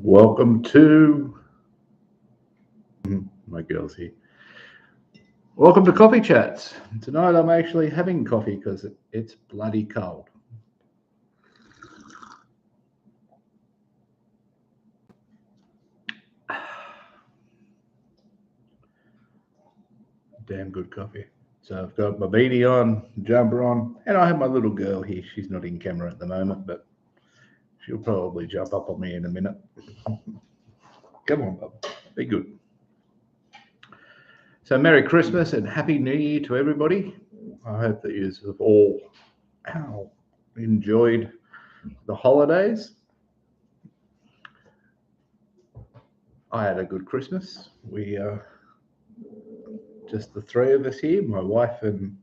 Welcome to my girls here. Welcome to Coffee Chats. Tonight I'm actually having coffee because it's bloody cold. Damn good coffee. So I've got my beanie on, jumper on, and I have my little girl here. She's not in camera at the moment, but she'll probably jump up on me in a minute. Come on, bub. Be good. So Merry Christmas and Happy New Year to everybody. I hope that you have all enjoyed the holidays. I had a good Christmas. We just the three of us here, my wife and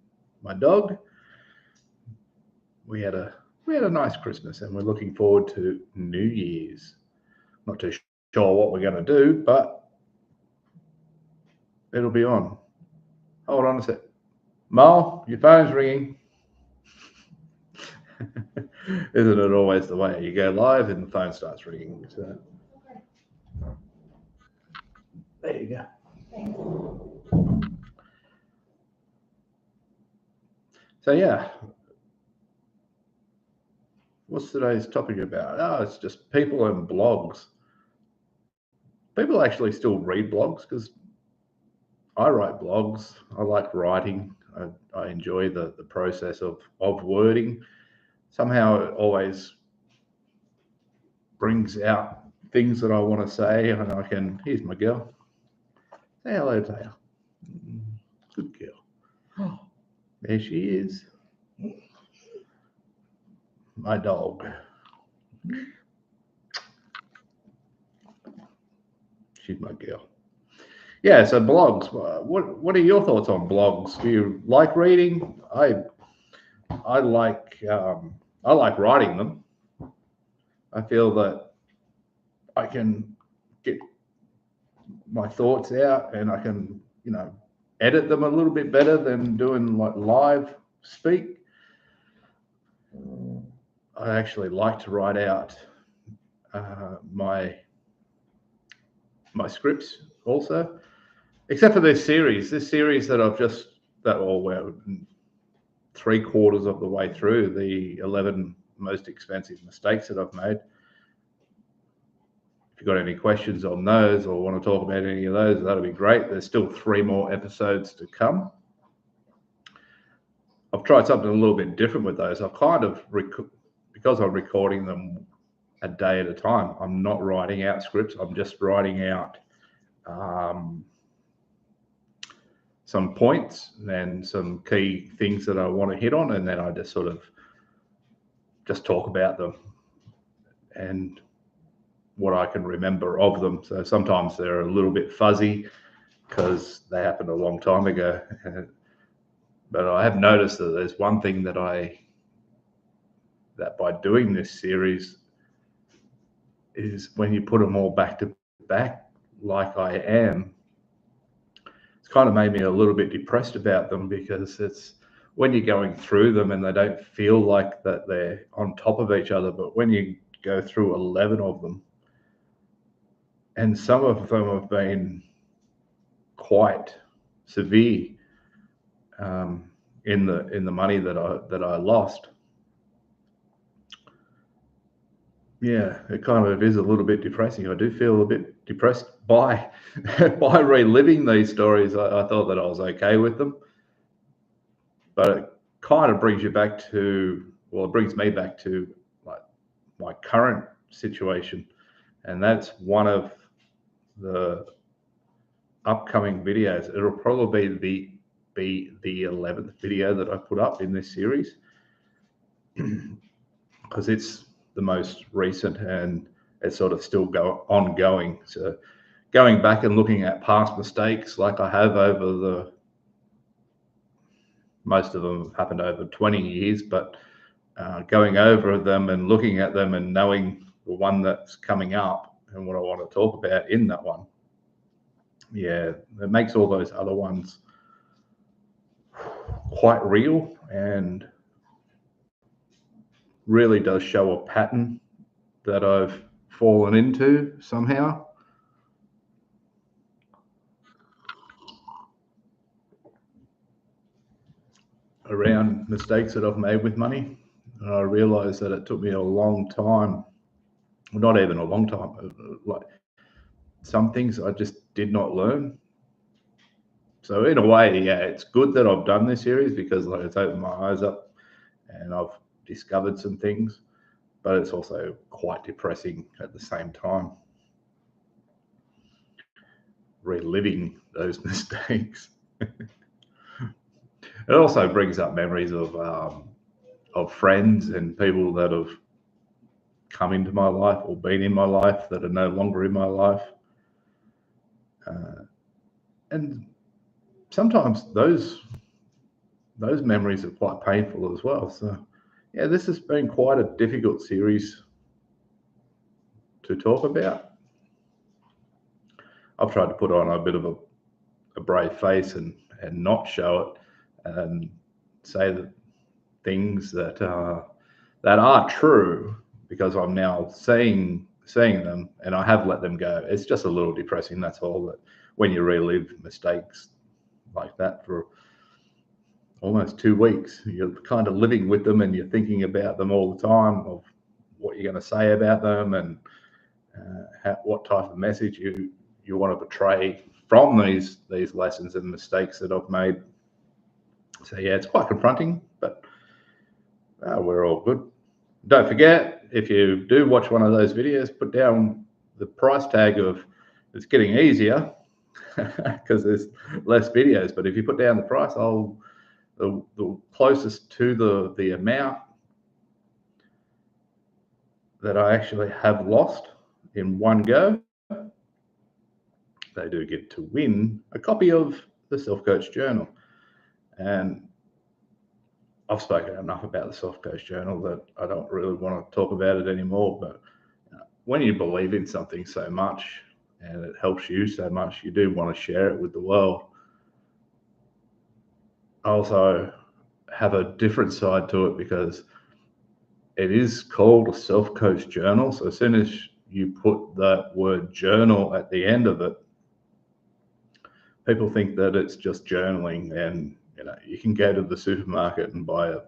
my dog. We had a nice Christmas, and we're looking forward to New Year's. Not too sure what we're going to do, but it'll be on. Hold on a sec. Mal, your phone's ringing. Isn't it always the way? You go live and the phone starts ringing. So. There you go. So yeah, what's today's topic about? Oh, it's just people and blogs. People actually still read blogs because I write blogs. I like writing. I enjoy the process of wording. Somehow it always brings out things that I want to say, and I can. Here's my girl. Say hello to her. Good girl. Oh, there she is. My dog. She's my girl. Yeah, so blogs. What are your thoughts on blogs? Do you like reading? I like writing them. I feel that I can get my thoughts out, and I can edit them a little bit better than doing like live speak. I actually like to write out my scripts also, except for this series that I've just we're 3/4 of the way through, the 11 most expensive mistakes that I've made. If you've got any questions on those or want to talk about any of those, that'll be great. There's still 3 more episodes to come. I've tried something a little bit different with those. I've kind of, because I'm recording them a day at a time, I'm not writing out scripts. I'm just writing out some points and some key things that I want to hit on, and then I just sort of just talk about them and what I can remember of them. So sometimes they're a little bit fuzzy because they happened a long time ago. But I have noticed that there's one thing that by doing this series is when you put them all back to back, like I am, it's kind of made me a little bit depressed about them, because it's when you're going through them and they don't feel like that they're on top of each other. But when you go through 11 of them, and some of them have been quite severe in the money that I lost. Yeah, it kind of is a little bit depressing. I do feel a bit depressed by reliving these stories. I thought that I was okay with them, but it kind of brings you back to, well, it brings me back to like my current situation, and that's one of the upcoming videos. It'll probably be the 11th video that I put up in this series, because it's the most recent and it's sort of still ongoing. So going back and looking at past mistakes, like I have over most of them have happened over 20 years, but going over them and looking at them and knowing the one that's coming up and what I want to talk about in that one, yeah, it makes all those other ones quite real, and really does show a pattern that I've fallen into somehow. Around mistakes that I've made with money. And I realized that it took me a long time, not even a long time, like some things I just did not learn. So in a way, yeah, it's good that I've done this series because like it's opened my eyes up and I've discovered some things, but it's also quite depressing at the same time. Reliving those mistakes. It also brings up memories of friends and people that have come into my life or been in my life that are no longer in my life. And sometimes those memories are quite painful as well. So yeah, this has been quite a difficult series to talk about. I've tried to put on a bit of a brave face and not show it and say that things that are true because I'm now seeing them and I have let them go. It's just a little depressing, that's all. That when you relive mistakes like that for almost 2 weeks, you're kind of living with them and you're thinking about them all the time of what you're going to say about them and what type of message you want to portray from these lessons and mistakes that I've made. So yeah, it's quite confronting, but we're all good. Don't forget, if you do watch one of those videos, put down the price tag of it's getting easier because there's less videos. But if you put down the price, the closest to the amount that I actually have lost in one go, they do get to win a copy of the Self Coach Journal. And I've spoken enough about the Self Coach Journal that I don't really want to talk about it anymore. But when you believe in something so much and it helps you so much, you do want to share it with the world. I also have a different side to it because it is called a Self Coach Journal. So as soon as you put that word journal at the end of it, people think that it's just journaling, and you can go to the supermarket and buy a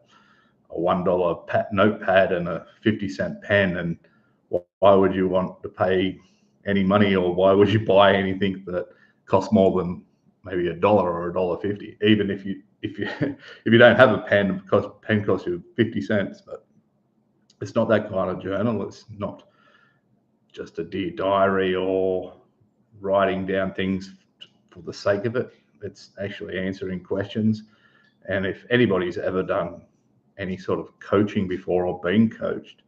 $1 notepad and a 50-cent pen, and why would you want to pay any money, or why would you buy anything that costs more than maybe $1 or $1.50? Even if you don't have a pen, because pen costs you 50 cents. But it's not that kind of journal. It's not just a dear diary or writing down things for the sake of it. It's actually answering questions. And if anybody's ever done any sort of coaching before or been coached,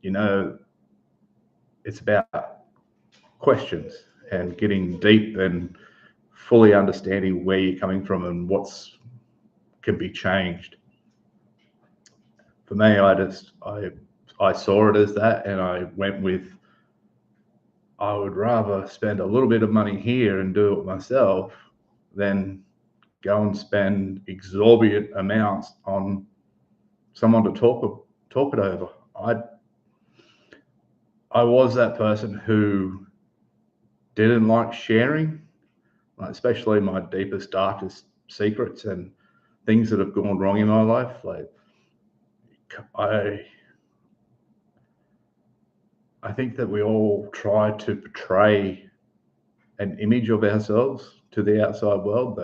it's about questions and getting deep and fully understanding where you're coming from and what's can be changed. For me, I saw it as that, and I went with, I would rather spend a little bit of money here and do it myself than go and spend exorbitant amounts on someone to talk it over. I was that person who didn't like sharing, especially my deepest, darkest secrets and things that have gone wrong in my life. Like I think that we all try to portray an image of ourselves to the outside world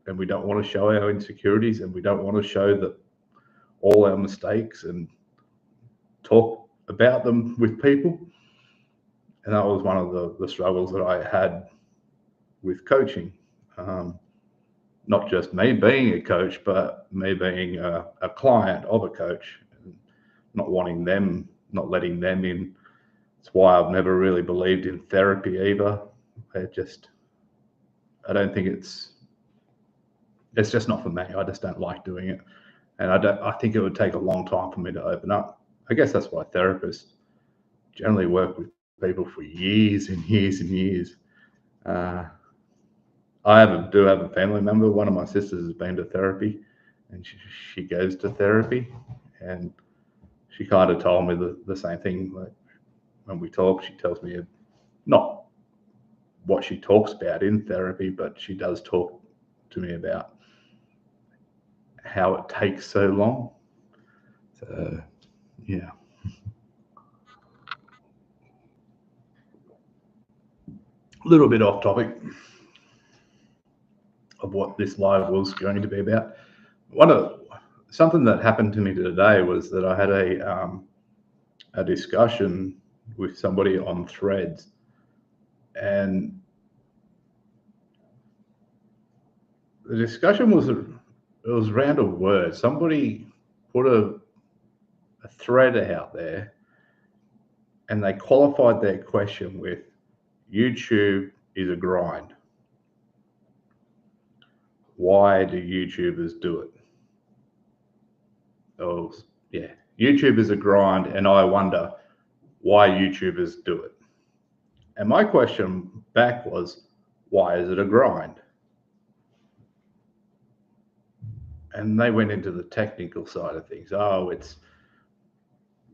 and we don't want to show our insecurities, and we don't want to show that all our mistakes and talk about them with people. And that was one of the struggles that I had with coaching. Not just me being a coach, but me being a client of a coach, and not wanting them, not letting them in. It's why I've never really believed in therapy either. I don't think it's just not for me. I just don't like doing it. And I think it would take a long time for me to open up. I guess that's why therapists generally work with people for years and years and years. I do have a family member. One of my sisters has been to therapy, and she goes to therapy, and she kind of told me the same thing. Like, when we talk, she tells me not what she talks about in therapy, but she does talk to me about how it takes so long. So, yeah. A little bit off topic of what this live was going to be about. Something that happened to me today was that I had a discussion with somebody on Threads, and the discussion was around a word. Somebody put a thread out there, and they qualified their question with YouTube is a grind. Why do YouTubers do it? Oh, yeah. YouTube is a grind, and I wonder why YouTubers do it. And my question back was, why is it a grind? And they went into the technical side of things. Oh, it's,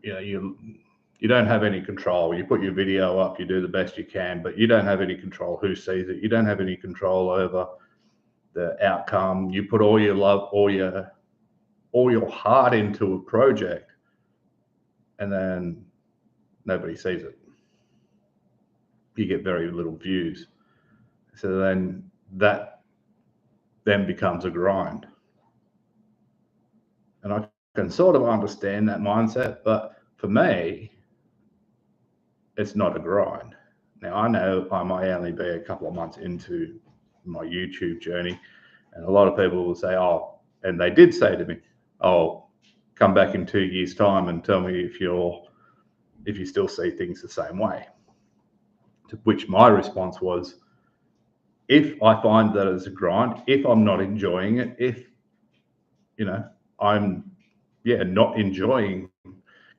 you don't have any control. You put your video up, you do the best you can, but you don't have any control who sees it. You don't have any control over the outcome. You put all your love, all your heart into a project, and then nobody sees it. You get very little views. So then that then becomes a grind. And I can sort of understand that mindset, but for me, it's not a grind. Now, I know I might only be a couple of months into my YouTube journey, and a lot of people will say, oh, and they did say to me, oh, come back in 2 years' time and tell me if you still see things the same way. To which my response was, if I find that it's a grind, if I'm not enjoying it, if I'm not enjoying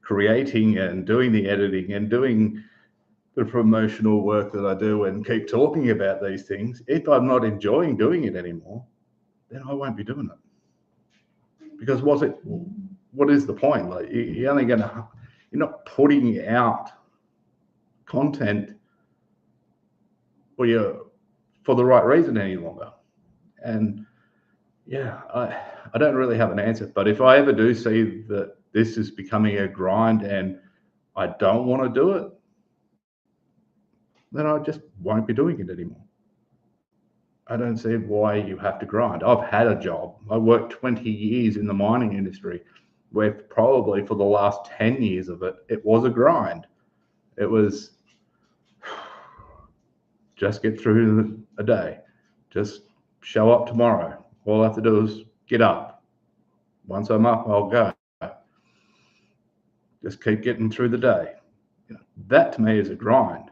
creating and doing the editing and doing the promotional work that I do and keep talking about these things, if I'm not enjoying doing it anymore, then I won't be doing it. Because what is the point? Like you're not putting out content for the right reason any longer. And I don't really have an answer, but if I ever do see that this is becoming a grind and I don't want to do it, then I just won't be doing it anymore. I don't see why you have to grind. I've had a job. I worked 20 years in the mining industry, where probably for the last 10 years of it, it was a grind. It was just get through a day, just show up tomorrow. All I have to do is get up. Once I'm up, I'll go. Just keep getting through the day. That to me is a grind.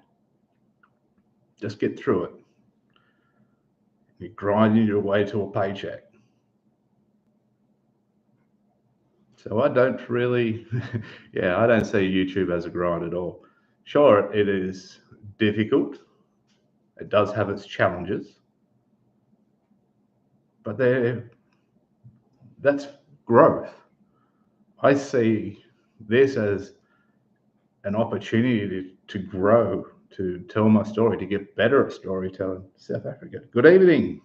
Just get through it. You're grinding your way to a paycheck. So I don't really, I don't see YouTube as a grind at all. Sure, it is difficult. It does have its challenges, but that's growth. I see this as an opportunity to grow, to tell my story, to get better at storytelling. South Africa. Good evening.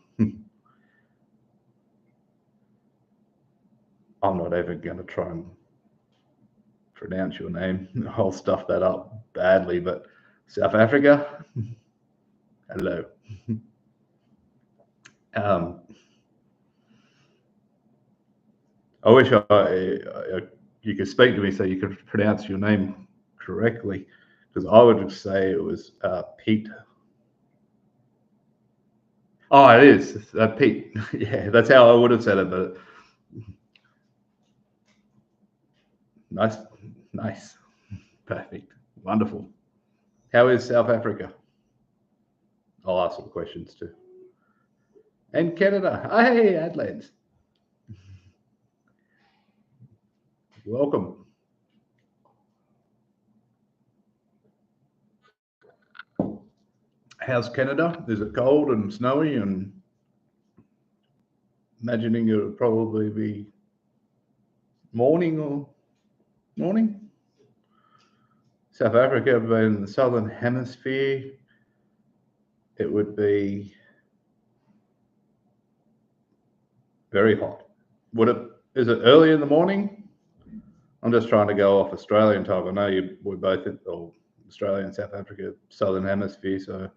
I'm not even going to try and pronounce your name. I'll stuff that up badly, but South Africa, hello. I wish you could speak to me so you could pronounce your name correctly, because I would say it was Pete. Oh, it is Pete. Yeah, that's how I would have said it, but nice, perfect, wonderful. How is South Africa? I'll ask some questions too. And Canada. Hey, Adelaide. Welcome. How's Canada? Is it cold and snowy? And imagining it would probably be morning. South Africa, but in the southern hemisphere, it would be very hot. Is it early in the morning? I'm just trying to go off Australian time. I know we're both in Australia and South Africa, southern hemisphere, so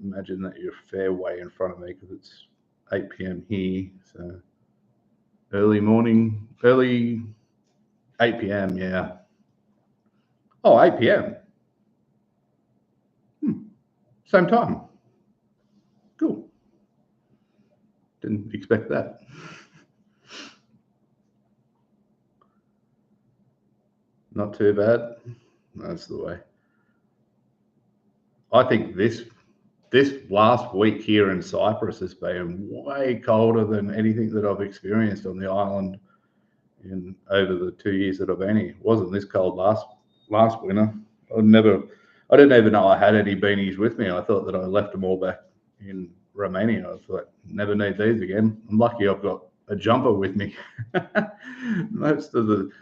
imagine that you're a fair way in front of me because it's 8 p.m. here. So early morning, early 8 p.m. Yeah. Oh, 8 p.m. Same time. Cool. Didn't expect that. Not too bad. That's the way. I think this last week here in Cyprus has been way colder than anything that I've experienced on the island in over the 2 years that I've been here. It wasn't this cold last winter. I didn't even know I had any beanies with me. I thought that I left them all back in Romania. I thought, never need these again. I'm lucky I've got a jumper with me. Most of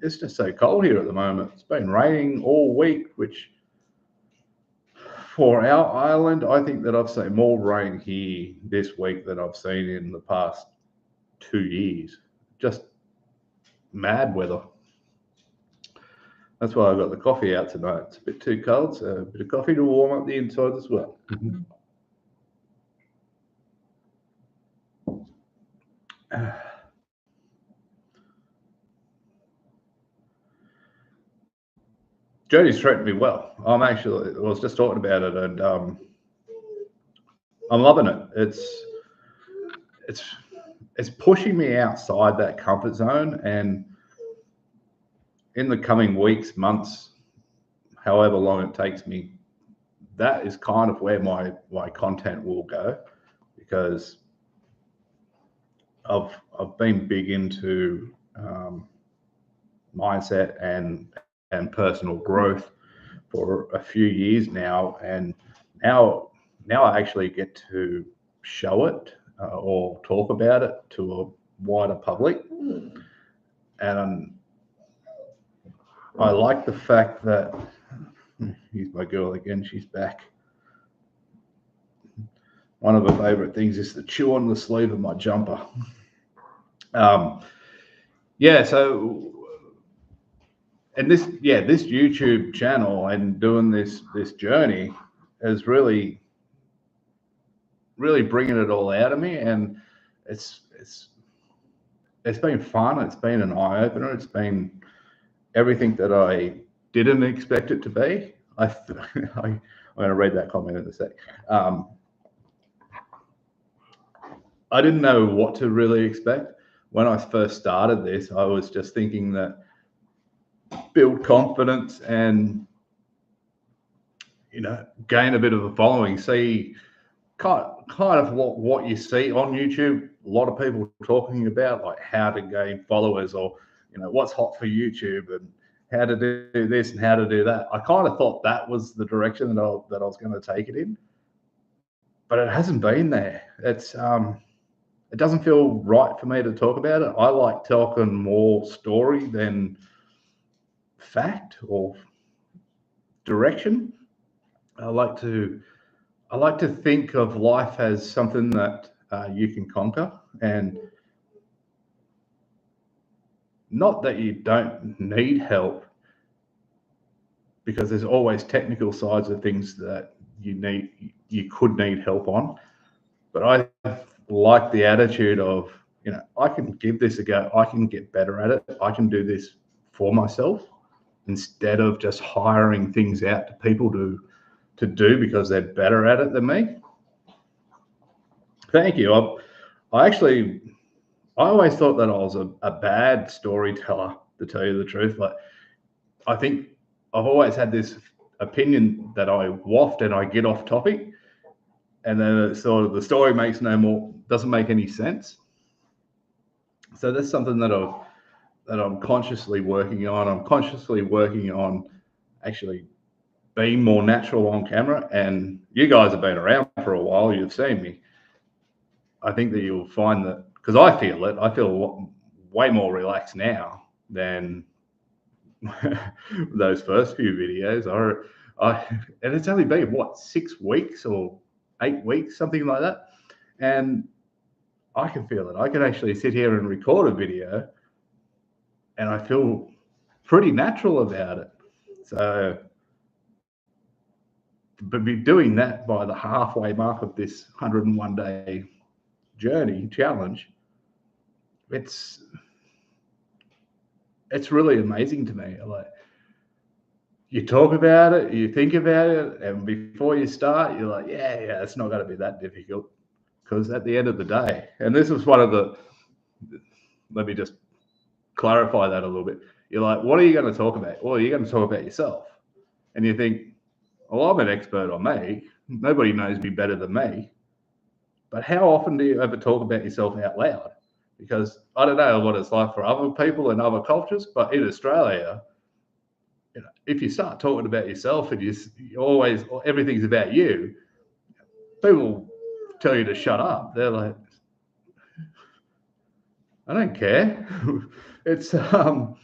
it's just so cold here at the moment. It's been raining all week, which for our island, I think that I've seen more rain here this week than I've seen in the past 2 years. Just mad weather. That's why I've got the coffee out tonight. It's a bit too cold, so a bit of coffee to warm up the inside as well. Jody's treating me well. I was just talking about it, and I'm loving it. It's pushing me outside that comfort zone, and in the coming weeks, months, however long it takes me, that is kind of where my content will go, because I've been big into mindset and personal growth for a few years now, and now I actually get to show it or talk about it to a wider public, and I like the fact that here's my girl again. She's back. One of her favorite things is to chew on the sleeve of my jumper. Yeah. So, and this YouTube channel and doing this journey is really bringing it all out of me, and it's been fun. It's been an eye opener. It's been everything that I didn't expect it to be. I'm going to read that comment in a sec. I didn't know what to really expect. When I first started this, I was just thinking that build confidence and, gain a bit of a following. See kind of what you see on YouTube. A lot of people talking about like how to gain followers, or what's hot for YouTube and how to do this and how to do that. I kind of thought that was the direction that I was going to take it in, but it hasn't been there. It doesn't feel right for me to talk about it. I like talking more story than fact or direction. I like to think of life as something that you can conquer, and not that you don't need help, because there's always technical sides of things that you could need help on. But I like the attitude of, I can give this a go. I can get better at it. I can do this for myself, instead of just hiring things out to people to do because they're better at it than me. Thank you. I always thought that I was a bad storyteller, to tell you the truth. Like, I think I've always had this opinion that I waft and I get off topic, and then it's sort of the story doesn't make any sense. So that's something that I'm consciously working on. I'm consciously working on actually being more natural on camera. And you guys have been around for a while. You've seen me. I think that you'll find that, because I feel way more relaxed now than those first few videos. And it's only been what, 6 weeks or 8 weeks, something like that, and I can feel it. I can actually sit here and record a video, and I feel pretty natural about it. So, but be doing that by the halfway mark of this 101-day journey challenge, it's really amazing to me. Like, you talk about it, you think about it, and before you start, you're like, yeah, it's not going to be that difficult. Because at the end of the day, and this is one of the, let me just clarify that a little bit. You're like, what are you going to talk about? Well, you're going to talk about yourself. And you think, well, I'm an expert on me. Nobody knows me better than me. But how often do you ever talk about yourself out loud? Because I don't know what it's like for other people in other cultures, but in Australia, if you start talking about yourself and you always, everything's about you, people tell you to shut up. They're like, I don't care. It's who are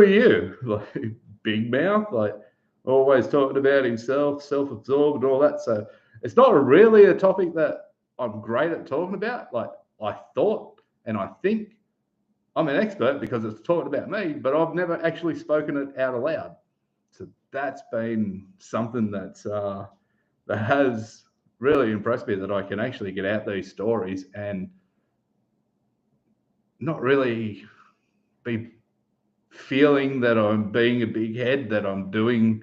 you? Like, big mouth, like always talking about himself, self-absorbed and all that. So it's not really a topic that I'm great at talking about. Like, I thought and I think I'm an expert because it's talking about me, but I've never actually spoken it out aloud. So that's been something that has really impressed me, that I can actually get out these stories and not really be feeling that I'm being a big head, that I'm doing,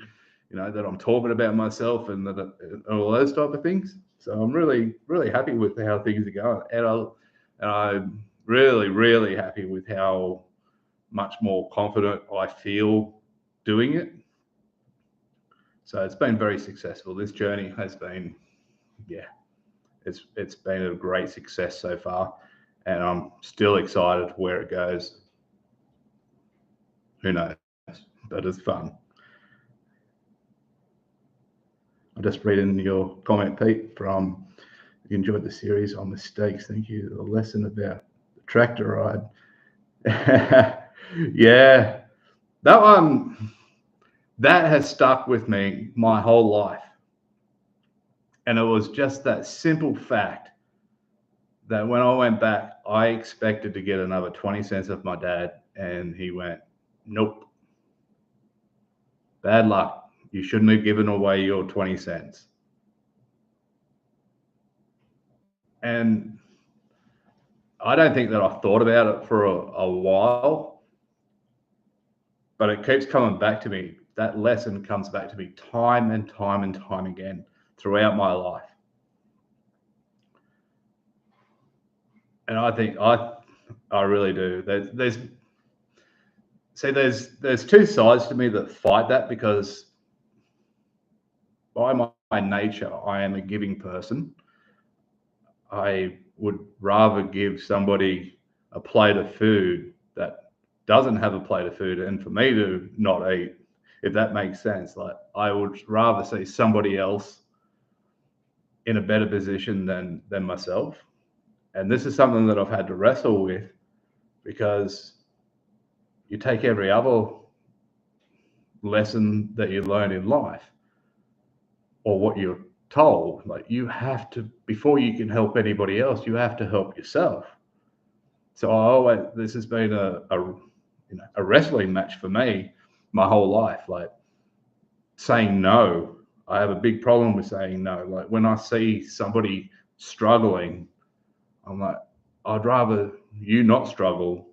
that I'm talking about myself and all those type of things. So I'm really, really happy with how things are going. And I'm really, really happy with how much more confident I feel doing it. So it's been very successful. This journey has been, it's been a great success so far. And I'm still excited where it goes. Who knows? But it's fun. I'm just reading your comment, Pete, from you enjoyed the series on mistakes. Thank you. The lesson about the tractor ride. Yeah, that has stuck with me my whole life. And it was just that simple fact that when I went back, I expected to get another 20 cents off my dad, and he went, nope. Bad luck. You shouldn't have given away your 20 cents. And I don't think that I thought about it for a while, but it keeps coming back to me. That lesson comes back to me time and time and time again throughout my life. And I think I really do. There's two sides to me that fight that, because by my nature, I am a giving person. I would rather give somebody a plate of food that doesn't have a plate of food and for me to not eat, if that makes sense. Like, I would rather see somebody else in a better position than myself. And this is something that I've had to wrestle with, because you take every other lesson that you learn in life, or what you're told, like, you have to, before you can help anybody else, you have to help yourself. So this has been a wrestling match for me my whole life. Like, saying no, I have a big problem with saying no. Like, when I see somebody struggling, I'm like, I'd rather you not struggle,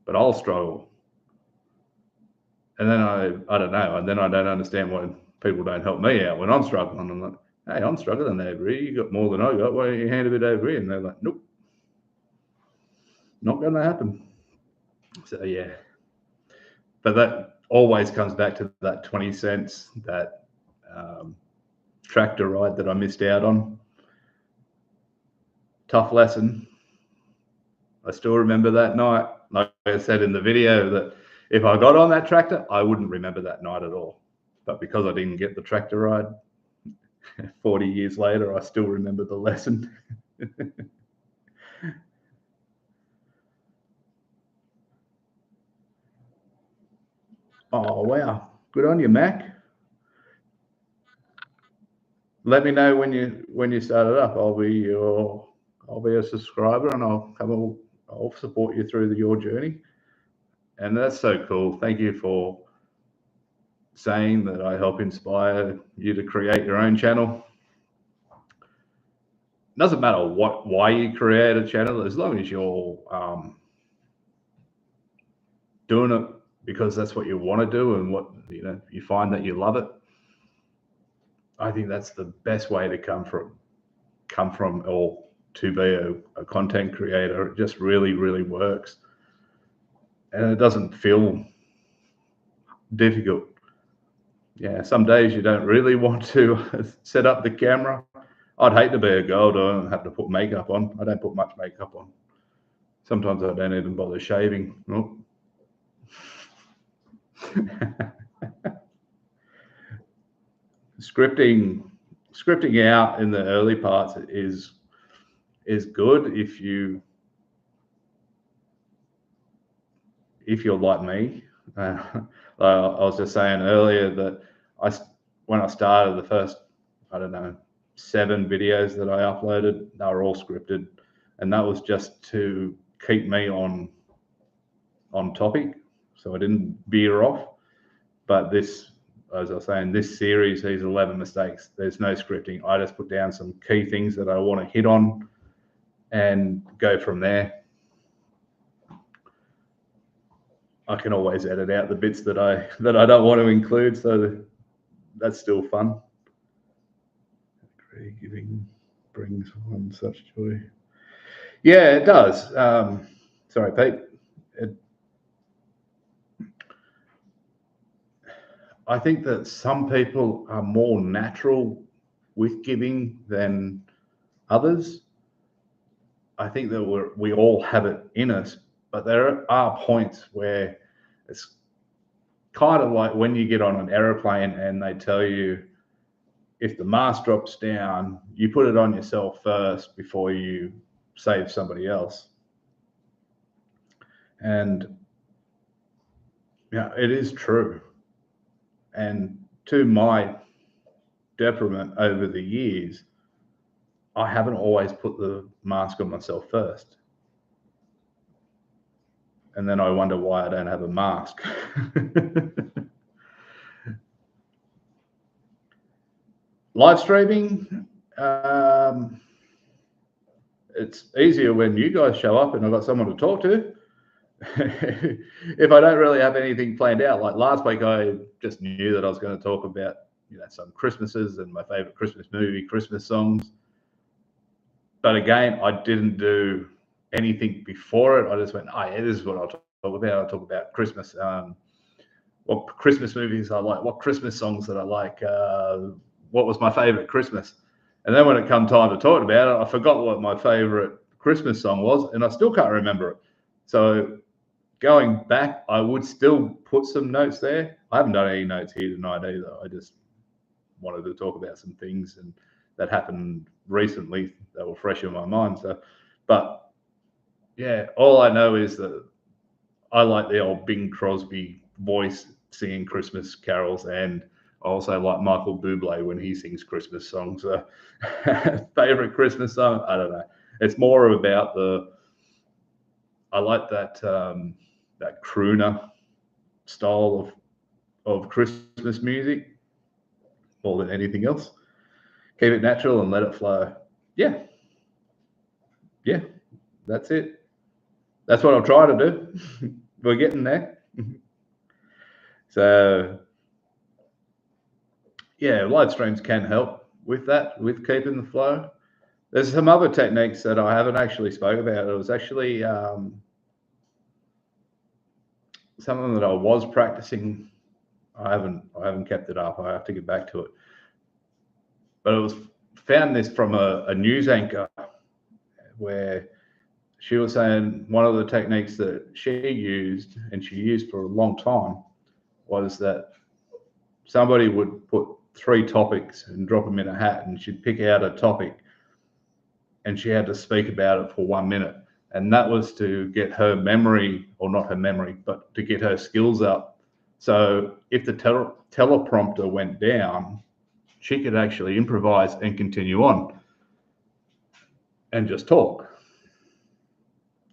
but I'll struggle. And then I don't know. And then I don't understand why people don't help me out when I'm struggling. I'm like, hey, I'm struggling over here. You got more than I got. Why don't you hand a bit over here? And they're like, nope, not going to happen. So, yeah. But that always comes back to that 20 cents, that tractor ride that I missed out on. Tough lesson. I still remember that night. Like I said in the video, that if I got on that tractor, I wouldn't remember that night at all. But because I didn't get the tractor ride, 40 years later, I still remember the lesson. Oh wow, good on you, Mac. Let me know when you start it up. I'll be a subscriber, and I'll support you through your journey. And that's so cool. Thank you for saying that I help inspire you to create your own channel. Doesn't matter why you create a channel, as long as you're doing it because that's what you want to do and what you find that you love it. I think that's the best way to come from or to be a content creator. It just really, really works, and it doesn't feel difficult. Yeah, some days you don't really want to set up the camera. I'd hate to be a girl and have to put makeup on. I don't put much makeup on. Sometimes I don't even bother shaving. Oh. Scripting out in the early parts is good if you're like me. I was just saying earlier that when I started the first, I don't know, 7 videos that I uploaded, they were all scripted, and that was just to keep me on topic, so I didn't veer off. But this, as I was saying, this series, these 11 mistakes, there's no scripting. I just put down some key things that I want to hit on and go from there. I can always edit out the bits that I don't want to include, so that's still fun. Giving brings one such joy. Yeah, it does. Sorry, Pete. I think that some people are more natural with giving than others. I think that we all have it in us, but there are points where it's kind of like when you get on an aeroplane and they tell you if the mask drops down, you put it on yourself first before you save somebody else. And yeah, it is true. And to my detriment over the years, I haven't always put the mask on myself first. And then I wonder why I don't have a mask. Live streaming, it's easier when you guys show up and I've got someone to talk to. If I don't really have anything planned out, like last week, I just knew that I was going to talk about some Christmases and my favorite Christmas movie, Christmas songs. But again, I didn't do anything before it. I just went, oh yeah, this is what I'll talk about. I'll talk about Christmas, what Christmas movies I like, what Christmas songs that I like, what was my favorite Christmas. And then when it come time to talk about it, I forgot what my favorite Christmas song was, and I still can't remember it. So going back, I would still put some notes there. I haven't done any notes here tonight either. I just wanted to talk about some things and that happened recently that were fresh in my mind. So, but yeah, all I know is that I like the old Bing Crosby voice singing Christmas carols, and I also like Michael Bublé when he sings Christmas songs. Favorite Christmas song? I don't know. It's more about I like that that crooner style of Christmas music more than anything else. Keep it natural and let it flow. Yeah, that's it. That's what I'm trying to do. We're getting there. So yeah, live streams can help with that, with keeping the flow. There's some other techniques that I haven't actually spoke about. It was actually something that I was practicing. I haven't kept it up. I have to get back to it. But it was found this from a news anchor where she was saying one of the techniques that she used, and she used for a long time, was that somebody would put 3 topics and drop them in a hat, and she'd pick out a topic and she had to speak about it for 1 minute. And that was to get her memory, or not her memory, but to get her skills up So if the teleprompter went down, she could actually improvise and continue on and just talk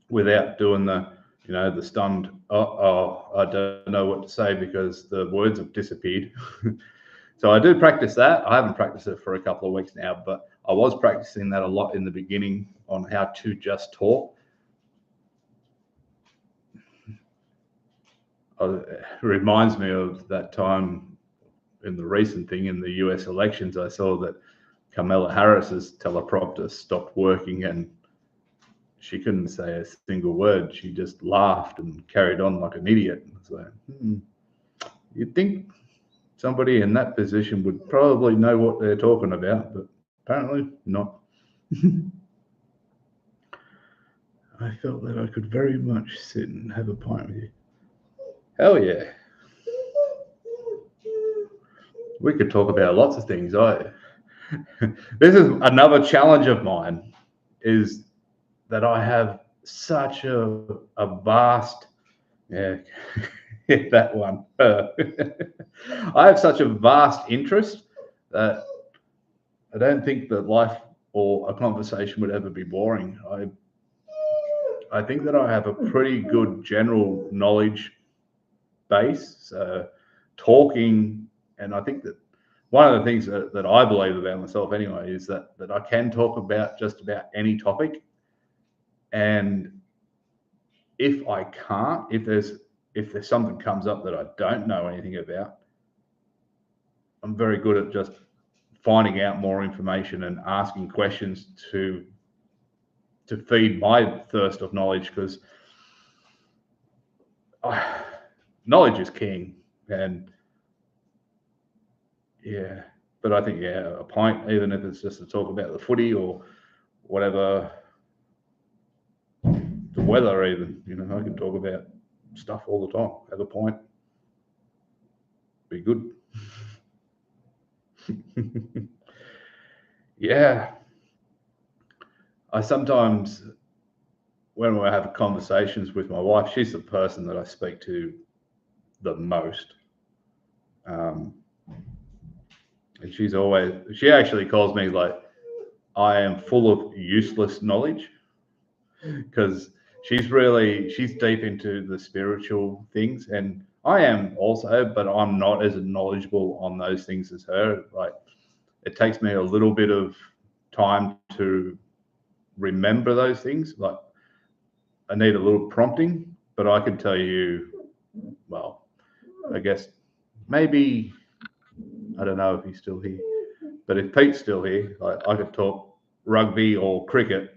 without doing the stunned, I don't know what to say because the words have disappeared. So I do practice that. I haven't practiced it for a couple of weeks now, but I was practicing that a lot in the beginning on how to just talk. It reminds me of that time in the recent thing in the US elections. I saw that Kamala Harris's teleprompter stopped working and she couldn't say a single word. She just laughed and carried on like an idiot. So you'd think somebody in that position would probably know what they're talking about, but apparently not. I felt that I could very much sit and have a pint with you. Hell yeah. We could talk about lots of things. This is another challenge of mine, is that I have such a vast, that one. I have such a vast interest that I don't think that life or a conversation would ever be boring. I think that I have a pretty good general knowledge base, so talking, and I think that one of the things that I believe about myself anyway is that I can talk about just about any topic, and if I can't, if there's something comes up that I don't know anything about, I'm very good at just finding out more information and asking questions to feed my thirst of knowledge, because knowledge is king. And yeah, but I think, a pint, even if it's just to talk about the footy or whatever, the weather even, I can talk about stuff all the time. Have a pint, be good. Yeah. I sometimes, when we have conversations with my wife, she's the person that I speak to the most. And she actually calls me like, I am full of useless knowledge, because she's deep into the spiritual things, and I am also, but I'm not as knowledgeable on those things as her. Like, it takes me a little bit of time to remember those things. Like, I need a little prompting, but I can tell you, well, I guess maybe, I don't know if he's still here, but if Pete's still here, I could talk rugby or cricket.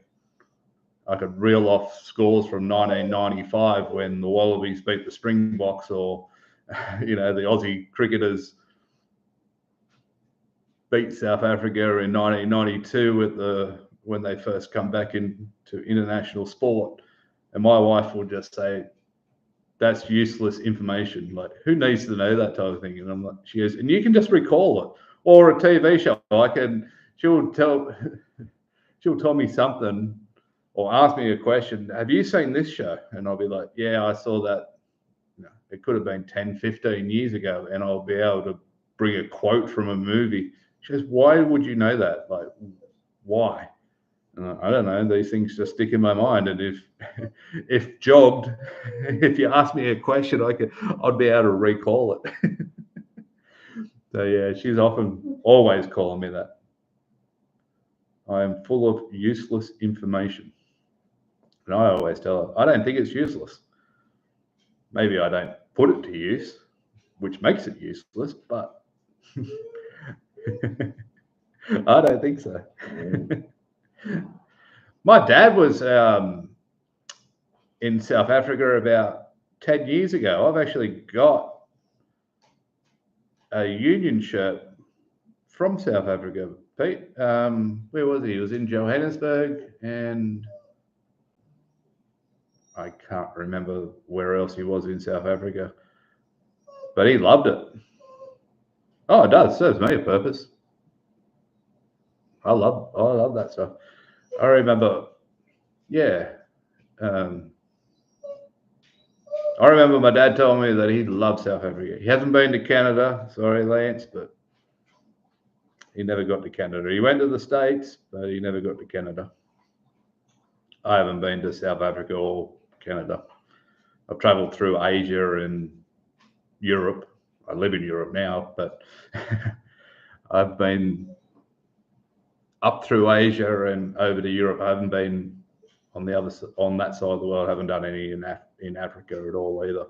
I could reel off scores from 1995 when the Wallabies beat the Springboks, or the Aussie cricketers beat South Africa in 1992 when they first come back into international sport. And my wife will just say, that's useless information. Like, who needs to know that type of thing? And I'm like, she goes, and you can just recall it. Or a TV show, she'll tell me something or ask me a question. Have you seen this show? And I'll be like, yeah, I saw that. It could have been 10, 15 years ago. And I'll be able to bring a quote from a movie. She goes, why would you know that? Like, why? And I don't know. These things just stick in my mind. And if jogged, if you ask me a question, I'd be able to recall it. So yeah, she's always calling me that. I am full of useless information. And I always tell her, I don't think it's useless. Maybe I don't put it to use, which makes it useless, but I don't think so. My dad was in South Africa about 10 years ago. I've actually got a Union shirt from South Africa. Pete, where was he? He was in Johannesburg, and I can't remember where else he was in South Africa, but he loved it. Oh, it does. Serves me a purpose. I love that stuff. I remember, yeah. I I remember my dad told me that he loved South Africa. He hasn't been to Canada, sorry, Lance, but he never got to Canada. He went to the States, but he never got to Canada. I haven't been to South Africa or Canada. I've traveled through Asia and Europe. I live in Europe now, but I've been up through Asia and over to Europe. I haven't been on that side of the world. I haven't done any in Africa at all either.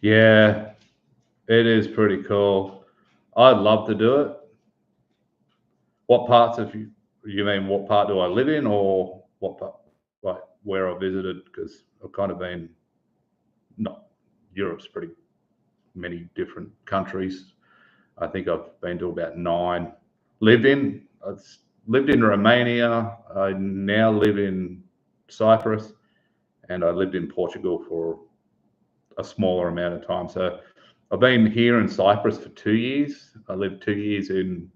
Yeah, it is pretty cool. I'd love to do it. What parts of you mean? What part do I live in, or what part, like where I visited? Because I've kind of been, not Europe's pretty many different countries. I think I've been to about 9. I've lived in Romania. I now live in Cyprus, and I lived in Portugal for a smaller amount of time. So I've been here in Cyprus for 2 years. I lived 2 years in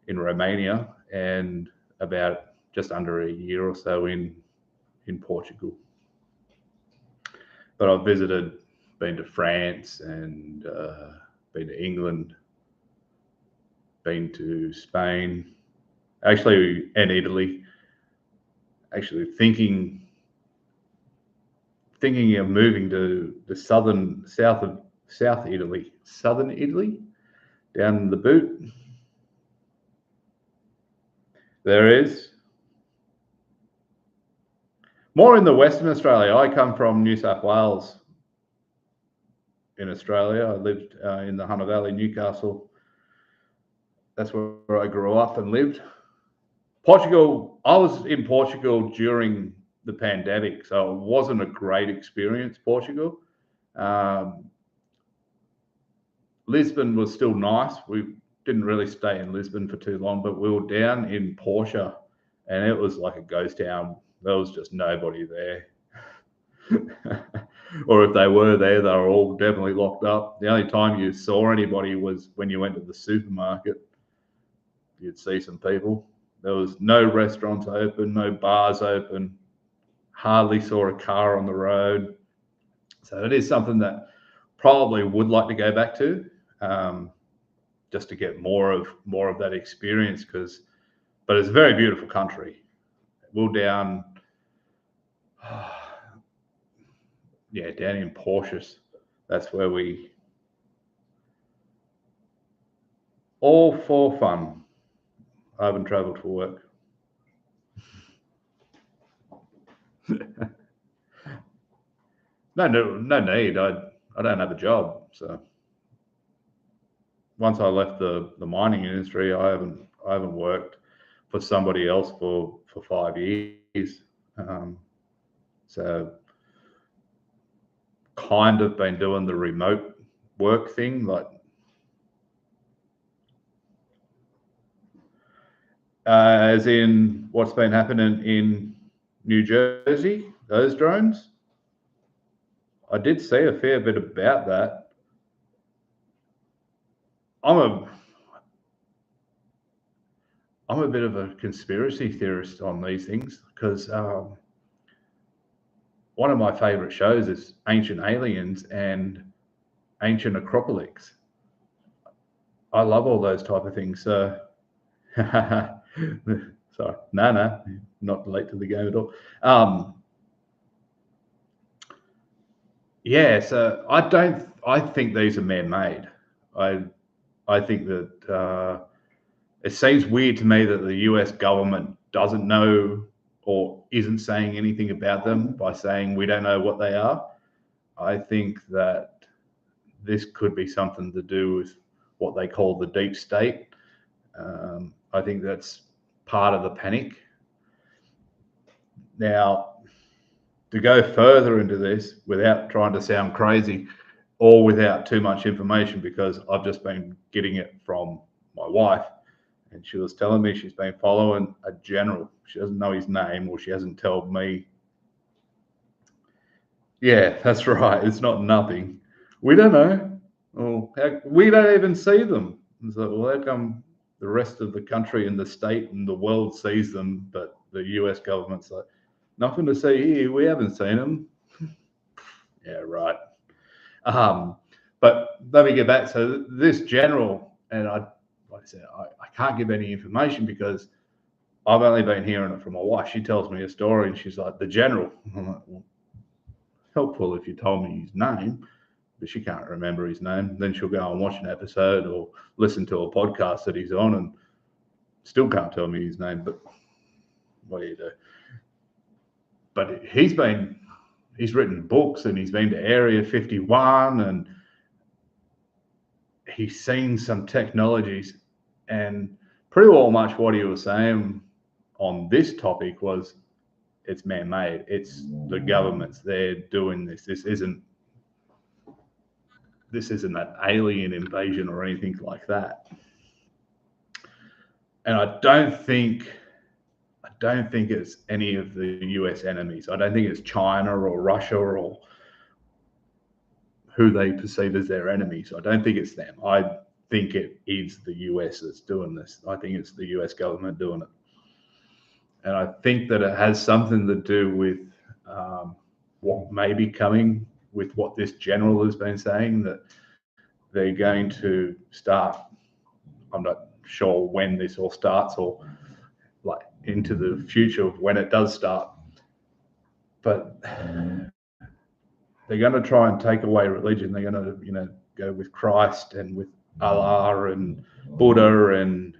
Romania, and about just under a year or so in Portugal. But I've been to France, and been to England, been to Spain, actually, and Italy. Actually, thinking of moving to the south Italy, southern Italy, down the boot. There is more in the Western Australia. I come from New South Wales in Australia. I lived in the Hunter Valley, Newcastle. That's where I grew up and lived. Portugal, I was in Portugal during the pandemic, so it wasn't a great experience, Portugal. Lisbon was still nice. We didn't really stay in Lisbon for too long, but we were down in Portia, and it was like a ghost town. There was just nobody there. Or if they were there, they were all definitely locked up. The only time you saw anybody was when you went to the supermarket. You'd see some people. There was no restaurants open, no bars open, hardly saw a car on the road. So it is something that probably would like to go back to, just to get more of that experience. But it's a very beautiful country. We're down, down in Portius. That's where all for fun. I haven't travelled for work. No need. I don't have a job. So once I left the mining industry, I haven't worked for somebody else for 5 years. So kind of been doing the remote work thing, like as in what's been happening in New Jersey, those drones. I did see a fair bit about that. I'm a bit of a conspiracy theorist on these things, because one of my favorite shows is Ancient Aliens and Ancient Acropolis. I love all those type of things. So, sorry, no, not late to the game at all. Yeah, so I think these are man-made. I think that it seems weird to me that the US government doesn't know or isn't saying anything about them by saying we don't know what they are. I think that this could be something to do with what they call the deep state. I think that's part of the panic. Now, to go further into this without trying to sound crazy or without too much information, because I've just been getting it from my wife, and she was telling me she's been following a general. She doesn't know his name, or she hasn't told me. Yeah, that's right. It's not nothing. We don't know. We don't even see them. So, well, how come the rest of the country and the state and the world sees them, but the US government's like, nothing to see here. We haven't seen them. Yeah, right. But let me get back. So this general, and like I said, I can't give any information because I've only been hearing it from my wife. She tells me a story, and she's like, the general. I'm like, well, helpful if you told me his name, but she can't remember his name. Then she'll go and watch an episode or listen to a podcast that he's on, and still can't tell me his name. But what do you do? But he's written books, and he's been to Area 51, and he's seen some technologies, and pretty well much what he was saying on this topic was it's man-made. It's the governments. They're doing this. This isn't an alien invasion or anything like that. And I don't think it's any of the US enemies. I don't think it's China or Russia or who they perceive as their enemies. I don't think it's them. I think it is the US that's doing this. I think it's the US government doing it. And I think that it has something to do with what may be coming with what this general has been saying, that they're going to start. I'm not sure when this all starts or like into the future of when it does start, but they're going to try and take away religion. They're going to, go with Christ and with Allah and Buddha and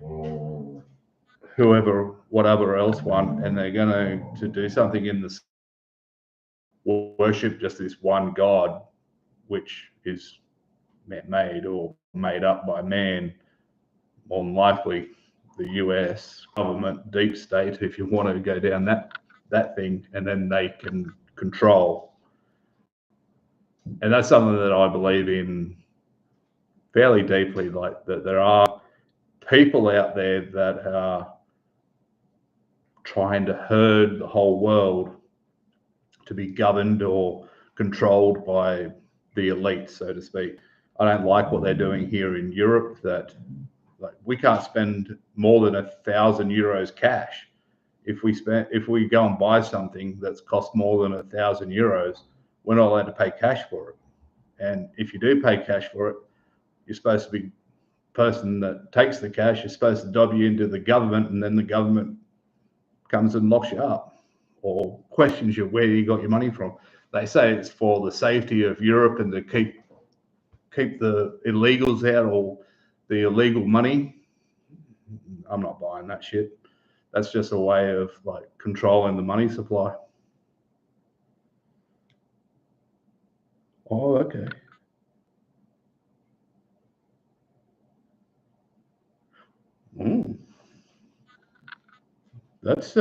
whatever else one, and they're going to do something in this worship just this one God, which is made or made up by man, more than likely the US government, deep state, if you want to go down that thing, and then they can control. And that's something that I believe in fairly deeply, like that there are people out there that are trying to herd the whole world to be governed or controlled by the elite, so to speak. I don't like what they're doing here in Europe, that like we can't spend more than 1,000 euros cash. If we go and buy something that's cost more than 1,000 euros, we're not allowed to pay cash for it. And if you do pay cash for it, you're supposed to be person that takes the cash, you're supposed to dob you into the government, and then the government comes and locks you up or questions you where you got your money from. They say it's for the safety of Europe and to keep the illegals out or the illegal money. I'm not buying that shit. That's just a way of like controlling the money supply. Oh, okay. That's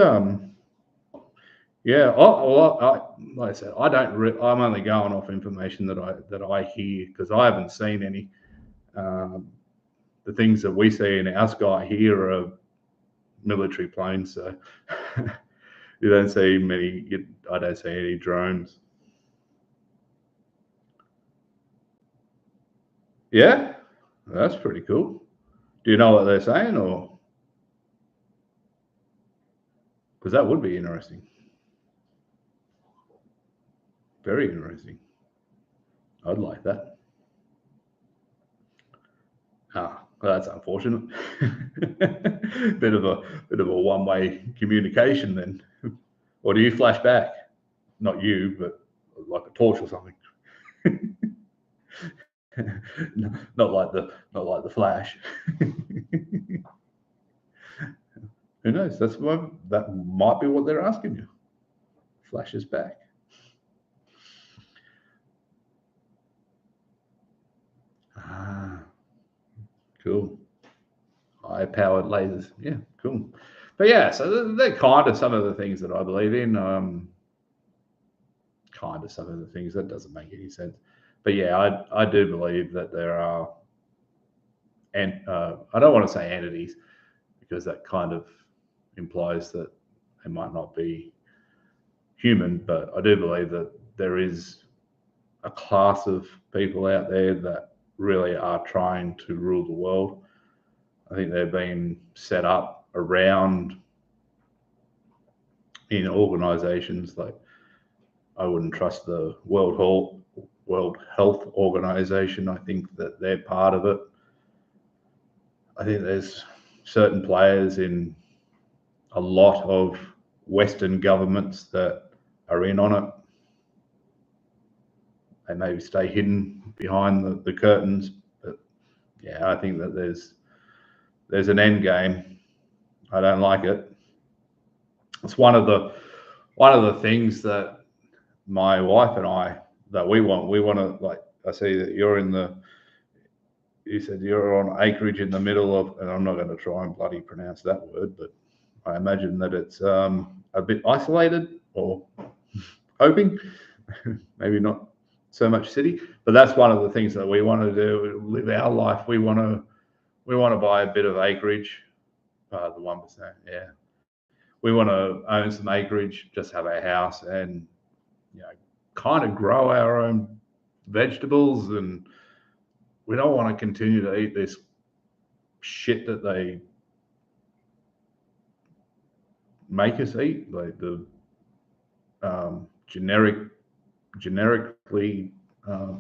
yeah. Like I said, I don't. I'm only going off information that I hear because I haven't seen any. The things that we see in our sky here are military planes, so you don't see many. I don't see any drones. Yeah, that's pretty cool. Do you know what they're saying, or because that would be interesting, very interesting. I'd like that. Ah, well, that's unfortunate. bit of a one-way communication then. Or do you flash back? Not you, but like a torch or something. not like the Flash. Who knows? That might be what they're asking you. Flashes back. Ah, cool. High-powered lasers. Yeah, cool. But yeah, so they're kind of some of the things that I believe in. Kind of some of the things that doesn't make any sense. But yeah, I do believe that there are, and I don't want to say entities because that kind of implies that they might not be human. But I do believe that there is a class of people out there that really are trying to rule the world. I think they've been set up around in organisations like, I wouldn't trust the World Health Organization. I think that they're part of it. I think there's certain players in a lot of Western governments that are in on it. They maybe stay hidden behind the curtains, but yeah, I think that there's an end game. I don't like it. It's one of the things that my wife and I that we want to, like, I see that you said you're on acreage in the middle of, and I'm not going to try and bloody pronounce that word, but I imagine that it's a bit isolated, or hoping, maybe not so much city, but that's one of the things that we want to do, live our life. We want to buy a bit of acreage, the 1%, yeah. We want to own some acreage, just have a house, and kind of grow our own vegetables, and we don't want to continue to eat this shit that they make us eat, like the generically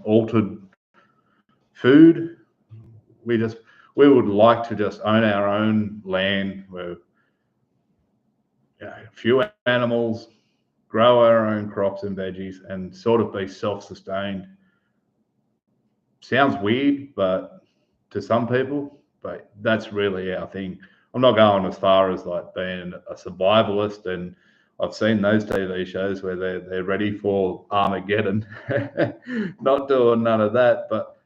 altered food. We would like to just own our own land, where a few animals, grow our own crops and veggies, and sort of be self-sustained. Sounds weird, but to some people, but that's really our thing. I'm not going as far as like being a survivalist, and I've seen those TV shows where they're ready for Armageddon. Not doing none of that, but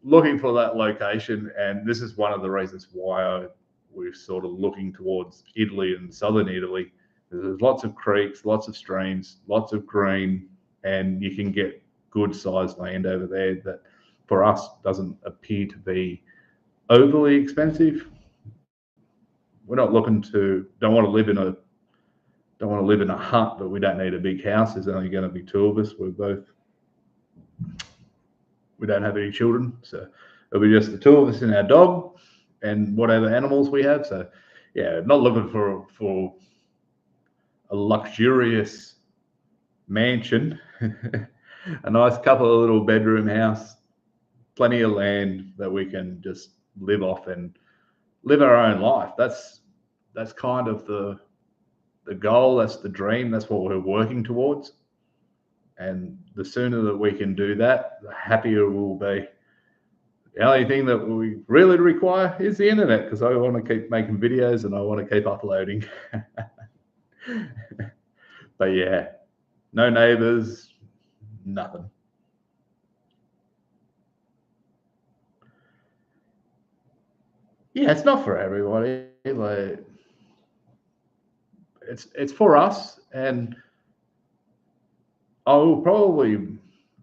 looking for that location. And this is one of the reasons why we're sort of looking towards Italy and southern Italy. There's lots of creeks, lots of streams, lots of green, and you can get good sized land over there that for us doesn't appear to be overly expensive. We're not don't want to live in a hut, but we don't need a big house. There's only going to be two of us. We don't have any children, so it'll be just the two of us and our dog and whatever animals we have. So yeah, not looking for a luxurious mansion. A nice couple of little bedroom house, plenty of land that we can just live off and live our own life. That's kind of the goal. That's the dream. That's what we're working towards. And the sooner that we can do that, the happier we'll be. The only thing that we really require is the internet, because I want to keep making videos and I want to keep uploading. But yeah, no neighbors, nothing. Yeah, it's not for everybody. Like, it's for us, and I will probably,